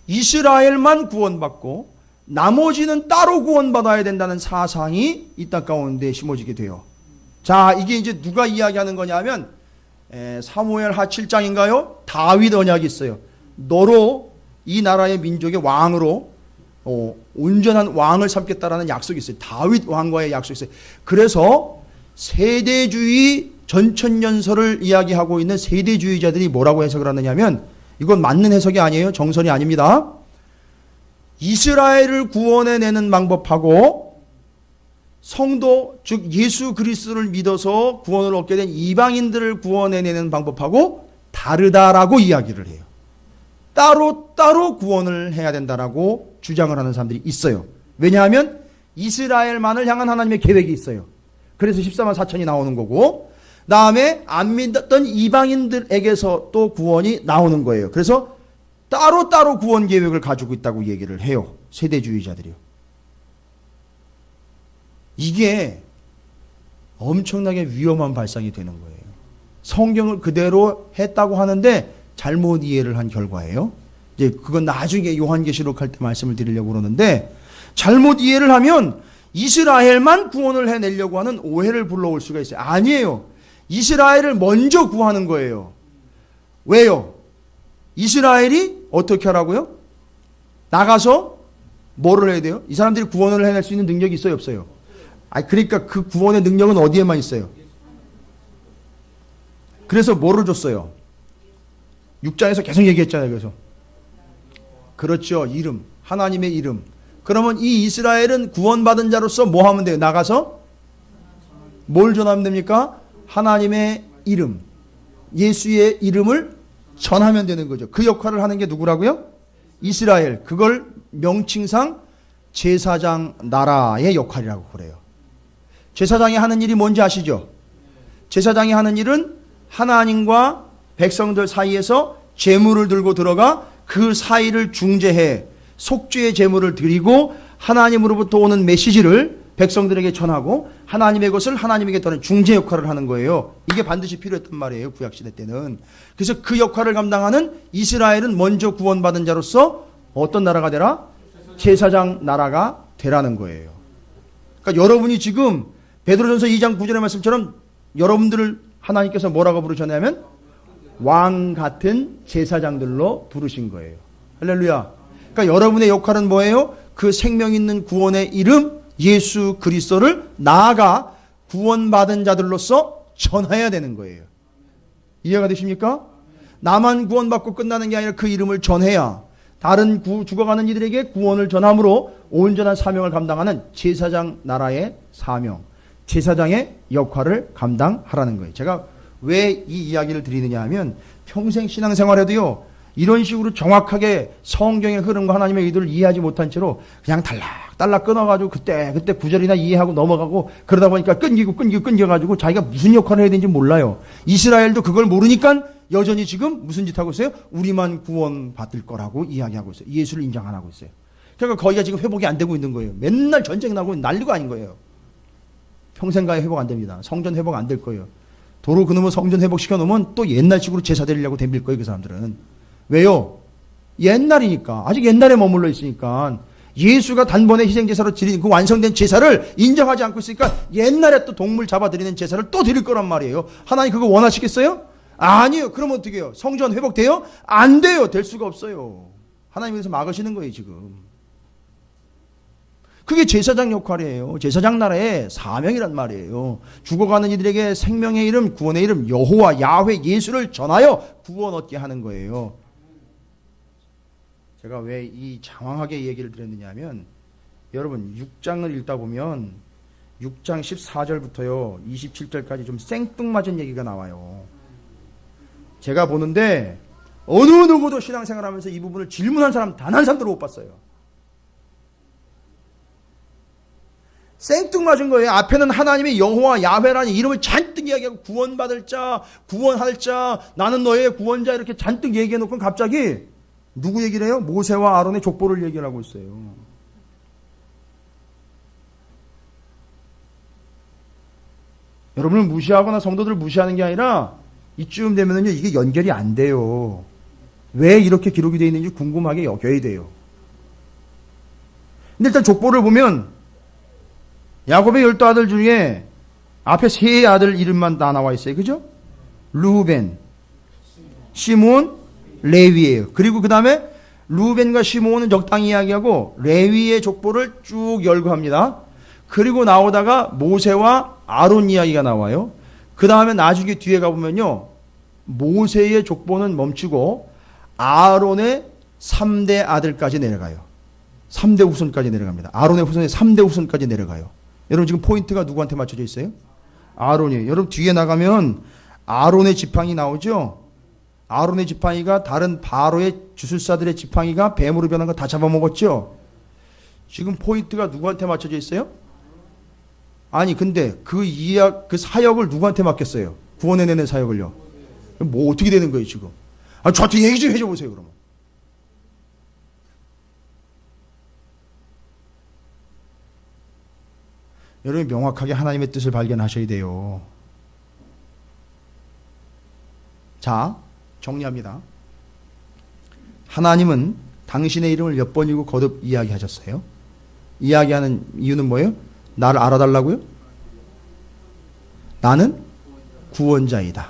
S1: 이스라엘만 구원받고 나머지는 따로 구원받아야 된다는 사상이 이 땅 가운데 심어지게 돼요. 자, 이게 이제 누가 이야기하는 거냐면 사무엘하 7장인가요? 다윗 언약이 있어요. 너로 이 나라의 민족의 왕으로 온전한 왕을 삼겠다라는 약속이 있어요. 다윗 왕과의 약속이 있어요. 그래서 세대주의 전천년설을 이야기하고 있는 세대주의자들이 뭐라고 해석을 하느냐면 이건 맞는 해석이 아니에요. 정설이 아닙니다. 이스라엘을 구원해내는 방법하고 성도 즉 예수 그리스도를 믿어서 구원을 얻게 된 이방인들을 구원해내는 방법하고 다르다라고 이야기를 해요. 따로 구원을 해야 된다라고 주장을 하는 사람들이 있어요. 왜냐하면 이스라엘만을 향한 하나님의 계획이 있어요. 그래서 14만 4천이 나오는 거고 다음에 안 믿었던 이방인들에게서 또 구원이 나오는 거예요. 그래서 따로 구원 계획을 가지고 있다고 얘기를 해요. 세대주의자들이요. 이게 엄청나게 위험한 발상이 되는 거예요. 성경을 그대로 했다고 하는데 잘못 이해를 한 결과예요. 이제 그건 나중에 요한계시록 할 때 말씀을 드리려고 그러는데 잘못 이해를 하면 이스라엘만 구원을 해내려고 하는 오해를 불러올 수가 있어요. 아니에요. 이스라엘을 먼저 구하는 거예요. 왜요? 이스라엘이 어떻게 하라고요? 나가서 뭐를 해야 돼요? 이 사람들이 구원을 해낼 수 있는 능력이 있어요, 없어요? 그러니까 그 구원의 능력은 어디에만 있어요? 그래서 뭐를 줬어요? 6장에서 계속 얘기했잖아요. 그래서 그렇죠. 이름. 하나님의 이름. 그러면 이 이스라엘은 구원받은 자로서 뭐 하면 돼요? 나가서 뭘 전하면 됩니까? 하나님의 이름. 예수의 이름을 전하면 되는 거죠. 그 역할을 하는 게 누구라고요? 이스라엘. 그걸 명칭상 제사장 나라의 역할이라고 그래요. 제사장이 하는 일이 뭔지 아시죠? 제사장이 하는 일은 하나님과 백성들 사이에서 제물을 들고 들어가 그 사이를 중재해 속죄의 제물을 드리고 하나님으로부터 오는 메시지를 백성들에게 전하고 하나님의 것을 하나님에게 전하는 중재 역할을 하는 거예요. 이게 반드시 필요했단 말이에요. 구약시대 때는. 그래서 그 역할을 감당하는 이스라엘은 먼저 구원받은 자로서 어떤 나라가 되라? 제사장 나라가 되라는 거예요. 그러니까 여러분이 지금 베드로전서 2장 9절의 말씀처럼 여러분들을 하나님께서 뭐라고 부르셨냐면 왕 같은 제사장들로 부르신 거예요. 할렐루야. 그러니까 여러분의 역할은 뭐예요? 그 생명 있는 구원의 이름 예수 그리스도를 나아가 구원받은 자들로서 전해야 되는 거예요. 이해가 되십니까? 나만 구원받고 끝나는 게 아니라 그 이름을 전해야 다른 죽어가는 이들에게 구원을 전함으로 온전한 사명을 감당하는 제사장 나라의 사명, 제사장의 역할을 감당하라는 거예요. 제가 왜 이 이야기를 드리느냐 하면 평생 신앙생활에도요, 이런 식으로 정확하게 성경의 흐름과 하나님의 의도를 이해하지 못한 채로 그냥 달락달락 끊어가지고 그때 구절이나 이해하고 넘어가고 그러다 보니까 끊겨가지고 자기가 무슨 역할을 해야 되는지 몰라요. 이스라엘도 그걸 모르니까 여전히 지금 무슨 짓 하고 있어요? 우리만 구원받을 거라고 이야기하고 있어요. 예수를 인정 안 하고 있어요. 그러니까 거기가 지금 회복이 안 되고 있는 거예요. 맨날 전쟁 나고 난리가 아닌 거예요. 평생가에 회복 안 됩니다. 성전 회복 안 될 거예요. 도로 그놈을 성전 회복시켜 놓으면 또 옛날식으로 제사 드리려고 덤빌 거예요. 그 사람들은. 왜요? 옛날이니까. 아직 옛날에 머물러 있으니까. 예수가 단번에 희생제사로 드린 그 완성된 제사를 인정하지 않고 있으니까 옛날에 또 동물 잡아드리는 제사를 또 드릴 거란 말이에요. 하나님 그거 원하시겠어요? 아니요. 그러면 어떻게 해요? 성전 회복돼요? 안 돼요. 될 수가 없어요. 하나님께서 막으시는 거예요, 지금. 그게 제사장 역할이에요. 제사장 나라의 사명이란 말이에요. 죽어가는 이들에게 생명의 이름, 구원의 이름, 여호와, 야훼, 예수를 전하여 구원 얻게 하는 거예요. 제가 왜 이 장황하게 얘기를 드렸느냐 하면 여러분 6장을 읽다 보면 6장 14절부터요 27절까지 좀 생뚱맞은 얘기가 나와요. 제가 보는데 어느 누구도 신앙생활하면서 이 부분을 질문한 사람 단 한 사람도 못 봤어요. 생뚱맞은 거예요. 앞에는 하나님의 여호와 야훼라는 이름을 잔뜩 이야기하고 구원받을 자, 구원할 자, 나는 너의 구원자 이렇게 잔뜩 얘기해놓고 갑자기 누구 얘기를 해요? 모세와 아론의 족보를 얘기를 하고 있어요. 여러분을 무시하거나 성도들을 무시하는 게 아니라 이쯤 되면은요 이게 연결이 안 돼요. 왜 이렇게 기록이 되어 있는지 궁금하게 여겨야 돼요. 근데 일단 족보를 보면 야곱의 12아들 중에 앞에 세 아들 이름만 다 나와 있어요. 그죠? 루벤, 시므온, 레위예요. 그리고 그 다음에 루벤과 시므온은 적당히 이야기하고 레위의 족보를 쭉 열거합니다. 그리고 나오다가 모세와 아론 이야기가 나와요. 그 다음에 나중에 뒤에 가보면요 모세의 족보는 멈추고 아론의 3대 아들까지 내려가요. 3대 후손까지 내려갑니다. 아론의 후손의 3대 후손까지 내려가요. 여러분 지금 포인트가 누구한테 맞춰져 있어요? 아론이에요. 여러분 뒤에 나가면 아론의 지팡이 나오죠? 아론의 지팡이가 다른 바로의 주술사들의 지팡이가 뱀으로 변한 거 다 잡아먹었죠? 지금 포인트가 누구한테 맞춰져 있어요? 아니 근데 그 사역을 누구한테 맡겼어요? 구원해내는 사역을요. 뭐 어떻게 되는 거예요 지금? 저한테 얘기 좀 해줘 보세요 그러면. 여러분이 명확하게 하나님의 뜻을 발견하셔야 돼요. 자, 정리합니다. 하나님은 당신의 이름을 몇 번이고 거듭 이야기하셨어요? 이야기하는 이유는 뭐예요? 나를 알아달라고요? 나는 구원자이다.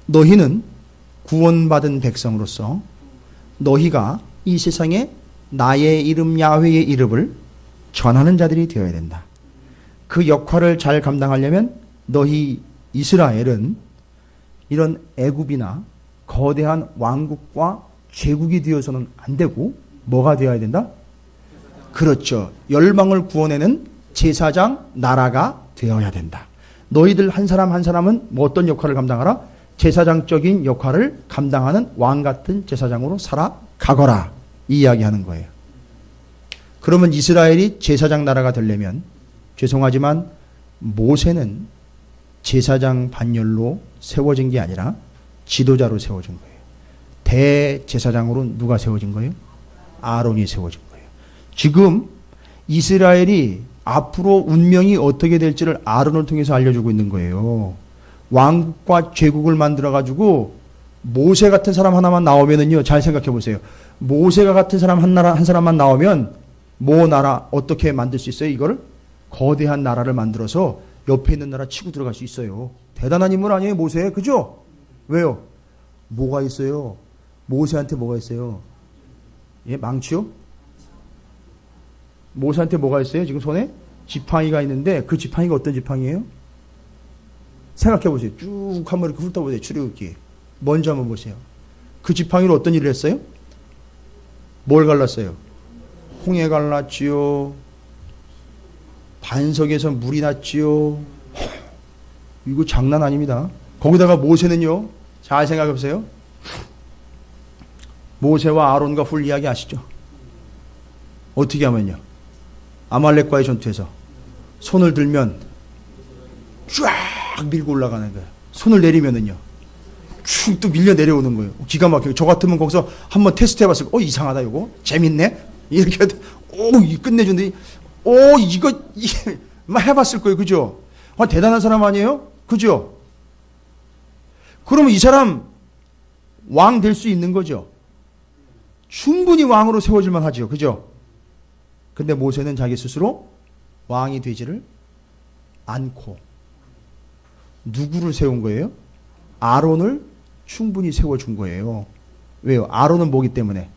S1: 너희는 구원받은 백성으로서 너희가 이 세상에 나의 이름 야훼의 이름을 전하는 자들이 되어야 된다. 그 역할을 잘 감당하려면 너희 이스라엘은 이런 애굽이나 거대한 왕국과 제국이 되어서는 안 되고 뭐가 되어야 된다? 그렇죠. 열방을 구원해는 제사장 나라가 되어야 된다. 너희들 한 사람 한 사람은 뭐 어떤 역할을 감당하라? 제사장적인 역할을 감당하는 왕 같은 제사장으로 살아가거라. 이 이야기하는 거예요. 그러면 이스라엘이 제사장 나라가 되려면 죄송하지만 모세는 제사장 반열로 세워진 게 아니라 지도자로 세워진 거예요. 대제사장으로 누가 세워진 거예요? 아론이 세워진 거예요. 지금 이스라엘이 앞으로 운명이 어떻게 될지를 아론을 통해서 알려주고 있는 거예요. 왕국과 제국을 만들어가지고 모세 같은 사람 하나만 나오면은요, 잘 생각해 보세요. 모세가 같은 사람 한 사람만 나오면 뭐 나라 어떻게 만들 수 있어요? 이거를 거대한 나라를 만들어서 옆에 있는 나라 치고 들어갈 수 있어요. 대단한 인물 아니에요, 모세? 그죠? 왜요? 뭐가 있어요? 모세한테 뭐가 있어요? 예, 망치요? 모세한테 뭐가 있어요? 지금 손에 지팡이가 있는데 그 지팡이가 어떤 지팡이에요? 생각해 보세요. 쭉 한번 이렇게 훑어보세요. 출애굽기. 먼저 한번 보세요. 그 지팡이로 어떤 일을 했어요? 뭘 갈랐어요? 홍해 갈랐지요. 반석에서 물이 났지요. 이거 장난 아닙니다. 거기다가 모세는요. 잘 생각해 보세요. 모세와 아론과 훌 이야기 아시죠? 어떻게 하면요? 아말렉과의 전투에서 손을 들면 쫙 밀고 올라가는 거예요. 손을 내리면은요. 쭉 또 밀려 내려오는 거예요. 기가 막히고. 저 같으면 거기서 한번 테스트 해봤을 거예요. 이상하다 이거. 재밌네. 이렇게 끝내준데 이거 해봤을 거예요. 그죠? 대단한 사람 아니에요? 그죠? 그러면 이 사람 왕 될 수 있는 거죠? 충분히 왕으로 세워질만 하죠. 그죠? 근데 모세는 자기 스스로 왕이 되지를 않고 누구를 세운 거예요? 아론을 충분히 세워준 거예요. 왜요? 아론은 뭐기 때문에?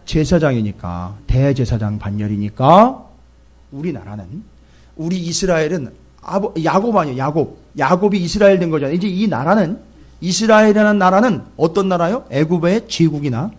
S1: 제사장이니까, 대제사장 반열이니까. 우리나라는, 우리 이스라엘은 야곱 아니에요. 야곱이 이스라엘 된 거잖아요. 이제 이 나라는, 이스라엘이라는 나라는 어떤 나라요? 애굽의 제국이나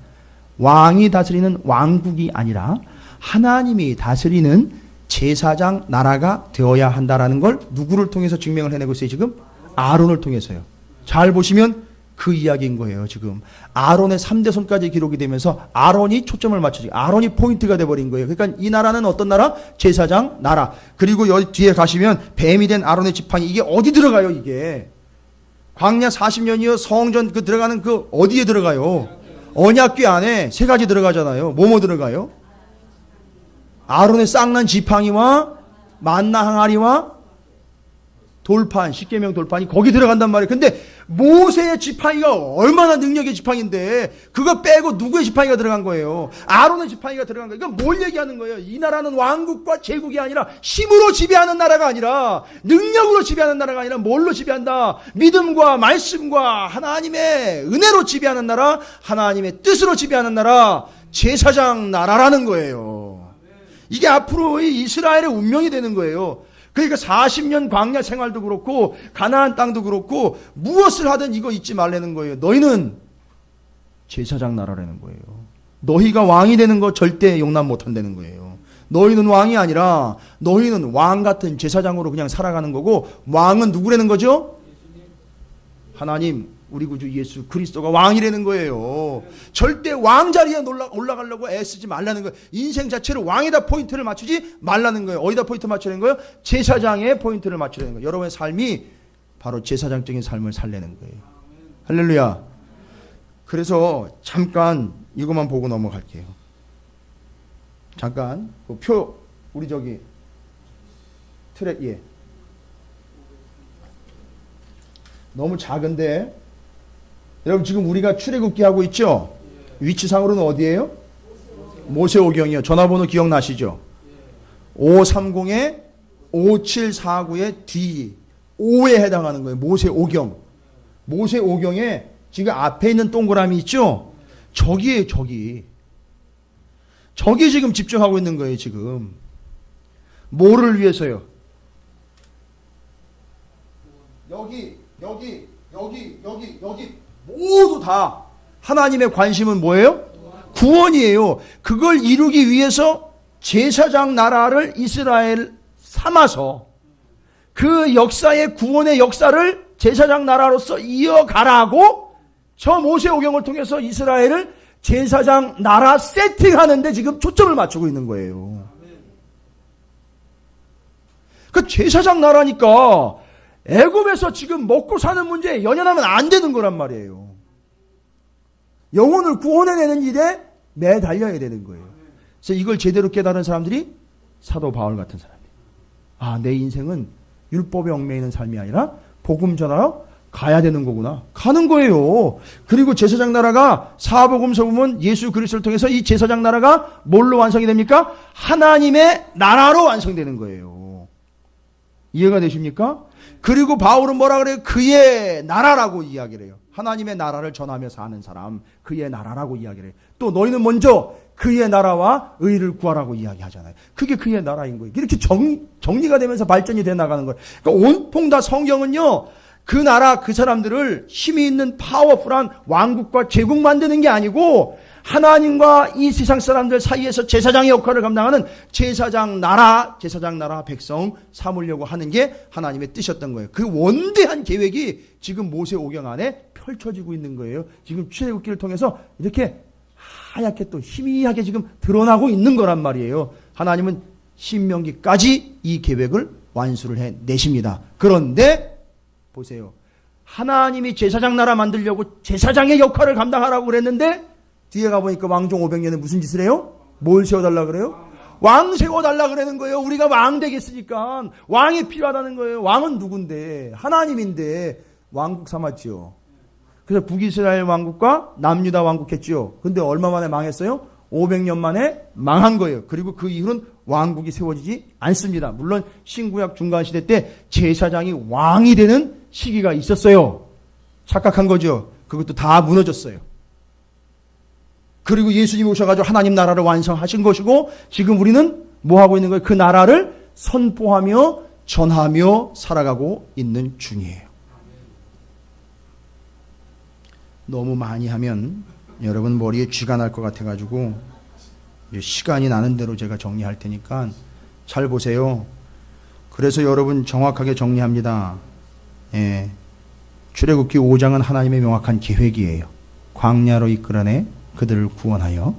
S1: 왕이 다스리는 왕국이 아니라 하나님이 다스리는 제사장 나라가 되어야 한다라는 걸 누구를 통해서 증명을 해내고 있어요? 지금 아론을 통해서요. 잘 보시면 그 이야기인 거예요. 지금 아론의 3대 손까지 기록이 되면서 아론이 초점을 맞추지, 아론이 포인트가 돼버린 거예요. 그러니까 이 나라는 어떤 나라? 제사장 나라. 그리고 여기 뒤에 가시면 뱀이 된 아론의 지팡이, 이게 어디 들어가요? 이게 광야 40년이요 성전 그 들어가는 그 어디에 들어가요? 언약궤 안에 세 가지 들어가잖아요. 뭐뭐 들어가요? 아론의 쌍난 지팡이와 만나 항아리와 돌판, 십계명 돌판이 거기 들어간단 말이에요. 근데 모세의 지팡이가 얼마나 능력의 지팡이인데 그거 빼고 누구의 지팡이가 들어간 거예요? 아론의 지팡이가 들어간 거예요. 이건 뭘 얘기하는 거예요? 이 나라는 왕국과 제국이 아니라 힘으로 지배하는 나라가 아니라, 능력으로 지배하는 나라가 아니라 뭘로 지배한다? 믿음과 말씀과 하나님의 은혜로 지배하는 나라, 하나님의 뜻으로 지배하는 나라, 제사장 나라라는 거예요. 이게 앞으로 이스라엘의 운명이 되는 거예요. 그러니까 40년 광야 생활도 그렇고 가나안 땅도 그렇고 무엇을 하든 이거 잊지 말라는 거예요. 너희는 제사장 나라라는 거예요. 너희가 왕이 되는 거 절대 용납 못한다는 거예요. 너희는 왕이 아니라 너희는 왕 같은 제사장으로 그냥 살아가는 거고, 왕은 누구라는 거죠? 하나님, 우리 구주 예수 그리스도가 왕이라는 거예요. 절대 왕 자리에 올라가려고 애쓰지 말라는 거예요. 인생 자체를 왕에다 포인트를 맞추지 말라는 거예요. 어디다 포인트 맞추라는 거예요? 제사장에 포인트를 맞추라는 거예요. 여러분의 삶이 바로 제사장적인 삶을 살려는 거예요. 할렐루야. 그래서 잠깐 이것만 보고 넘어갈게요. 잠깐 그 표 우리 저기 트랙, 예. 너무 작은데 여러분 지금 우리가 출애굽기 하고 있죠? 위치상으로는 어디예요? 모세오경이요. 전화번호 기억나시죠? 530에 5749의 D 5에 해당하는 거예요. 모세오경. 모세오경에 지금 앞에 있는 동그라미 있죠? 저기에요. 저기 지금 집중하고 있는 거예요. 지금 뭐를 위해서요? 여기 모두 다 하나님의 관심은 뭐예요? 구원이에요. 그걸 이루기 위해서 제사장 나라를 이스라엘 삼아서 그 역사의 구원의 역사를 제사장 나라로서 이어가라고 저 모세오경을 통해서 이스라엘을 제사장 나라 세팅하는데 지금 초점을 맞추고 있는 거예요. 그 제사장 나라니까 애굽에서 지금 먹고 사는 문제에 연연하면 안 되는 거란 말이에요. 영혼을 구원해내는 일에 매달려야 되는 거예요. 그래서 이걸 제대로 깨달은 사람들이 사도 바울 같은 사람이에요. 아, 내 인생은 율법에 얽매이는 삶이 아니라 복음 전하러 가야 되는 거구나. 가는 거예요. 그리고 제사장 나라가 사복음서 보면 예수 그리스도를 통해서 이 제사장 나라가 뭘로 완성이 됩니까? 하나님의 나라로 완성되는 거예요. 이해가 되십니까? 그리고 바울은 뭐라 그래요? 그의 나라라고 이야기를 해요. 하나님의 나라를 전하며 사는 사람, 그의 나라라고 이야기를 해요. 또 너희는 먼저 그의 나라와 의를 구하라고 이야기하잖아요. 그게 그의 나라인 거예요. 이렇게 정리가 되면서 발전이 돼 나가는 거예요. 그러니까 온통 다 성경은요, 그 나라 그 사람들을 힘이 있는 파워풀한 왕국과 제국 만드는 게 아니고 하나님과 이 세상 사람들 사이에서 제사장의 역할을 감당하는 제사장 나라 백성 삼으려고 하는 게 하나님의 뜻이었던 거예요. 그 원대한 계획이 지금 모세오경 안에 펼쳐지고 있는 거예요. 지금 출애굽기를 통해서 이렇게 하얗게 또 희미하게 지금 드러나고 있는 거란 말이에요. 하나님은 신명기까지 이 계획을 완수를 해내십니다. 그런데 보세요. 하나님이 제사장 나라 만들려고 제사장의 역할을 감당하라고 그랬는데 뒤에 가보니까 왕종 500년에 무슨 짓을 해요? 뭘 세워달라 그래요? 왕 세워달라 그러는 거예요. 우리가 왕 되겠으니까 왕이 필요하다는 거예요. 왕은 누군데? 하나님인데 왕국 삼았지요. 그래서 북이스라엘 왕국과 남유다 왕국 했지요. 근데 얼마 만에 망했어요? 500년 만에 망한 거예요. 그리고 그 이후는 왕국이 세워지지 않습니다. 물론 신구약 중간시대 때 제사장이 왕이 되는 시기가 있었어요. 착각한 거죠. 그것도 다 무너졌어요. 그리고 예수님이 오셔가지고 하나님 나라를 완성하신 것이고 지금 우리는 뭐 하고 있는 거예요? 그 나라를 선포하며 전하며 살아가고 있는 중이에요. 너무 많이 하면 여러분 머리에 쥐가 날 것 같아가지고 시간이 나는 대로 제가 정리할 테니까 잘 보세요. 그래서 여러분 정확하게 정리합니다. 예. 출애굽기 5장은 하나님의 명확한 계획이에요. 광야로 이끌어내 그들을 구원하여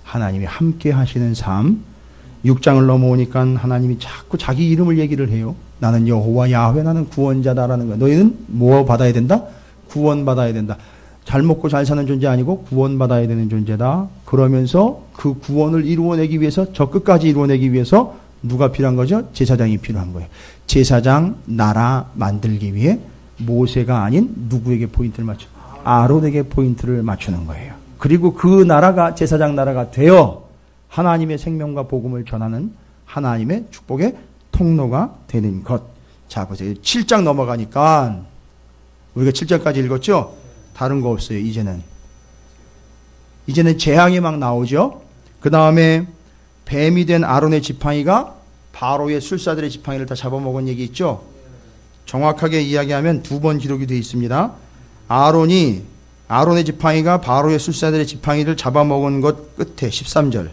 S1: 하나님이 함께 하시는 삶. 6장을 넘어오니까 하나님이 자꾸 자기 이름을 얘기를 해요. 나는 여호와 야훼, 나는 구원자다라는 거야. 너희는 뭐 받아야 된다? 구원받아야 된다. 잘 먹고 잘 사는 존재 아니고 구원받아야 되는 존재다. 그러면서 그 구원을 이루어내기 위해서 저 끝까지 이루어내기 위해서 누가 필요한 거죠? 제사장이 필요한 거예요. 제사장 나라 만들기 위해 모세가 아닌 누구에게 포인트를 맞춰? 아론에게 포인트를 맞추는 거예요. 그리고 그 나라가 제사장 나라가 되어 하나님의 생명과 복음을 전하는 하나님의 축복의 통로가 되는 것. 자, 보세요. 7장 넘어가니까 우리가 7장까지 읽었죠? 다른 거 없어요. 이제는 재앙이 막 나오죠. 그 다음에 뱀이 된 아론의 지팡이가 바로의 술사들의 지팡이를 다 잡아먹은 얘기 있죠. 정확하게 이야기하면 2번 기록이 되어 있습니다. 아론의 지팡이가 바로의 술사들의 지팡이를 잡아먹은 것 끝에 13절.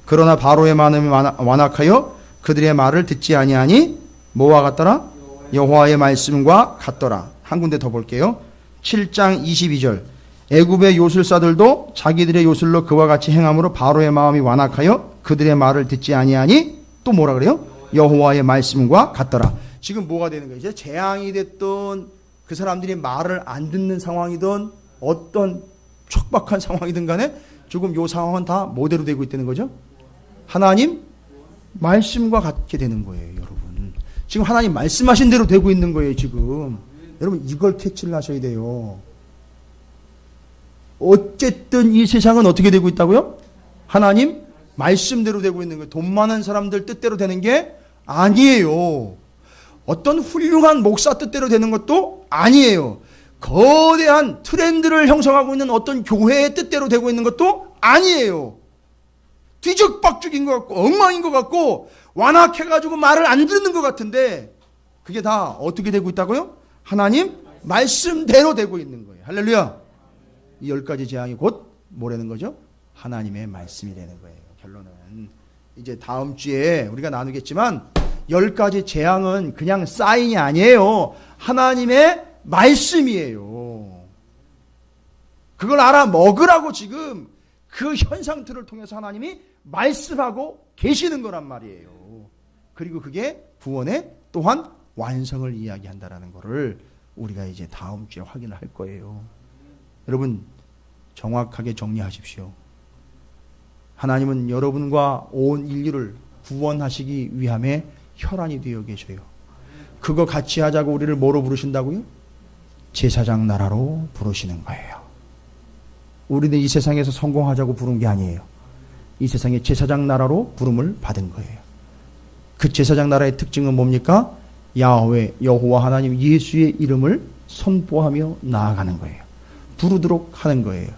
S1: 그러나 바로의 마음이 완악하여 그들의 말을 듣지 아니하니 뭐와 같더라? 여호와의 말씀과 같더라. 한 군데 더 볼게요. 7장 22절. 애굽의 요술사들도 자기들의 요술로 그와 같이 행함으로 바로의 마음이 완악하여 그들의 말을 듣지 아니하니 또 뭐라 그래요? 여호와의 말씀과 같더라. 지금 뭐가 되는 거예요? 이제 재앙이 됐던 그 사람들이 말을 안 듣는 상황이든 어떤 촉박한 상황이든 간에 지금 요 상황은 다 뭐대로 되고 있다는 거죠? 하나님 말씀과 같게 되는 거예요, 여러분. 지금 하나님 말씀하신 대로 되고 있는 거예요, 지금. 여러분 이걸 캐치를 하셔야 돼요. 어쨌든 이 세상은 어떻게 되고 있다고요? 하나님 말씀대로 되고 있는 거예요. 돈 많은 사람들 뜻대로 되는 게 아니에요. 어떤 훌륭한 목사 뜻대로 되는 것도 아니에요. 거대한 트렌드를 형성하고 있는 어떤 교회의 뜻대로 되고 있는 것도 아니에요. 뒤죽박죽인 것 같고 엉망인 것 같고 완악해가지고 말을 안 듣는 것 같은데 그게 다 어떻게 되고 있다고요? 하나님 말씀대로 되고 있는 거예요. 할렐루야. 이 10가지 재앙이 곧 뭐라는 거죠? 하나님의 말씀이 되는 거예요. 결론은 이제 다음 주에 우리가 나누겠지만 10가지 재앙은 그냥 사인이 아니에요. 하나님의 말씀이에요. 그걸 알아 먹으라고 지금 그 현 상태를 통해서 하나님이 말씀하고 계시는 거란 말이에요. 그리고 그게 구원의 또한 완성을 이야기한다라는 것을 우리가 이제 다음 주에 확인을 할 거예요. 여러분 정확하게 정리하십시오. 하나님은 여러분과 온 인류를 구원하시기 위함에 혈안이 되어 계셔요. 그거 같이 하자고 우리를 뭐로 부르신다고요? 제사장 나라로 부르시는 거예요. 우리는 이 세상에서 성공하자고 부른 게 아니에요. 이 세상의 제사장 나라로 부름을 받은 거예요. 그 제사장 나라의 특징은 뭡니까? 야훼, 여호와 하나님 예수의 이름을 선포하며 나아가는 거예요. 부르도록 하는 거예요.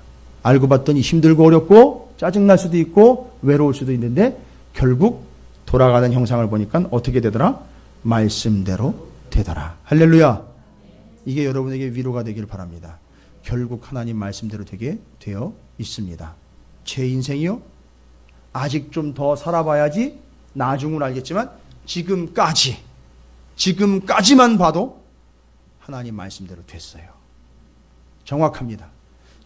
S1: 알고 봤더니 힘들고 어렵고 짜증날 수도 있고 외로울 수도 있는데 결국 돌아가는 형상을 보니까 어떻게 되더라? 말씀대로 되더라. 할렐루야. 이게 여러분에게 위로가 되길 바랍니다. 결국 하나님 말씀대로 되게 되어 있습니다. 제 인생이요? 아직 좀 더 살아봐야지 나중은 알겠지만 지금까지만 봐도 하나님 말씀대로 됐어요. 정확합니다.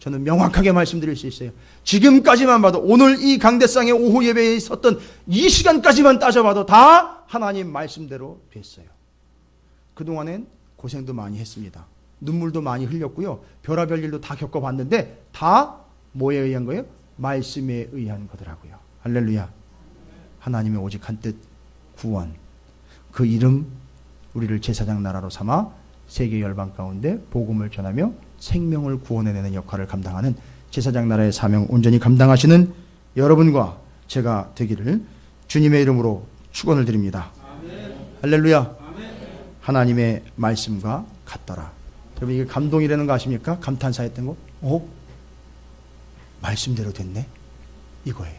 S1: 저는 명확하게 말씀드릴 수 있어요. 지금까지만 봐도 오늘 이 강대상의 오후 예배에 있었던 이 시간까지만 따져봐도 다 하나님 말씀대로 됐어요. 그동안엔 고생도 많이 했습니다. 눈물도 많이 흘렸고요. 별의별 일도 다 겪어봤는데 다 뭐에 의한 거예요? 말씀에 의한 거더라고요. 할렐루야. 하나님의 오직 한 뜻 구원. 그 이름 우리를 제사장 나라로 삼아 세계 열방 가운데 복음을 전하며 생명을 구원해내는 역할을 감당하는 제사장 나라의 사명 온전히 감당하시는 여러분과 제가 되기를 주님의 이름으로 축원을 드립니다. 아멘. 할렐루야. 아멘. 하나님의 말씀과 같더라. 여러분 이게 감동이라는 거 아십니까? 감탄사했던 거. 말씀대로 됐네. 이거예요.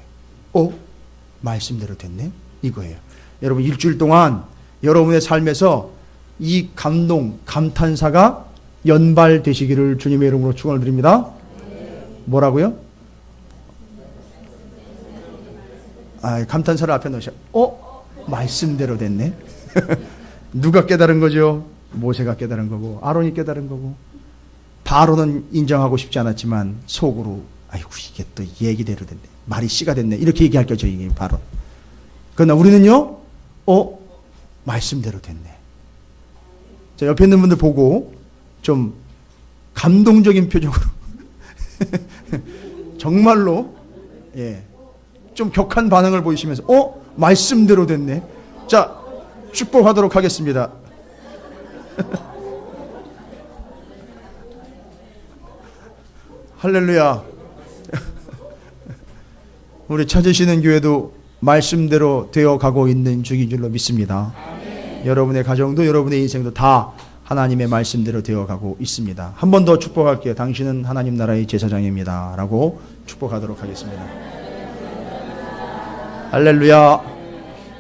S1: 말씀대로 됐네. 이거예요. 여러분 일주일 동안 여러분의 삶에서 이 감동, 감탄사가 연발되시기를 주님의 이름으로 축원을 드립니다. 뭐라고요? 감탄사를 앞에 넣으셔. 말씀대로 됐네. 누가 깨달은 거죠? 모세가 깨달은 거고 아론이 깨달은 거고 바로는 인정하고 싶지 않았지만 속으로 아이고 이게 또 얘기대로 됐네. 말이 씨가 됐네. 이렇게 얘기할 거죠. 이게 바로. 그러나 우리는요. 말씀대로 됐네. 자, 옆에 있는 분들 보고 좀 감동적인 표정으로 정말로 좀 격한 반응을 보이시면서 말씀대로 됐네. 자, 축복하도록 하겠습니다. 할렐루야. 우리 찾으시는 교회도 말씀대로 되어 가고 있는 중인 줄로 믿습니다. 여러분의 가정도 여러분의 인생도 다 하나님의 말씀대로 되어가고 있습니다. 한 번 더 축복할게요. 당신은 하나님 나라의 제사장입니다 라고 축복하도록 하겠습니다. 할렐루야.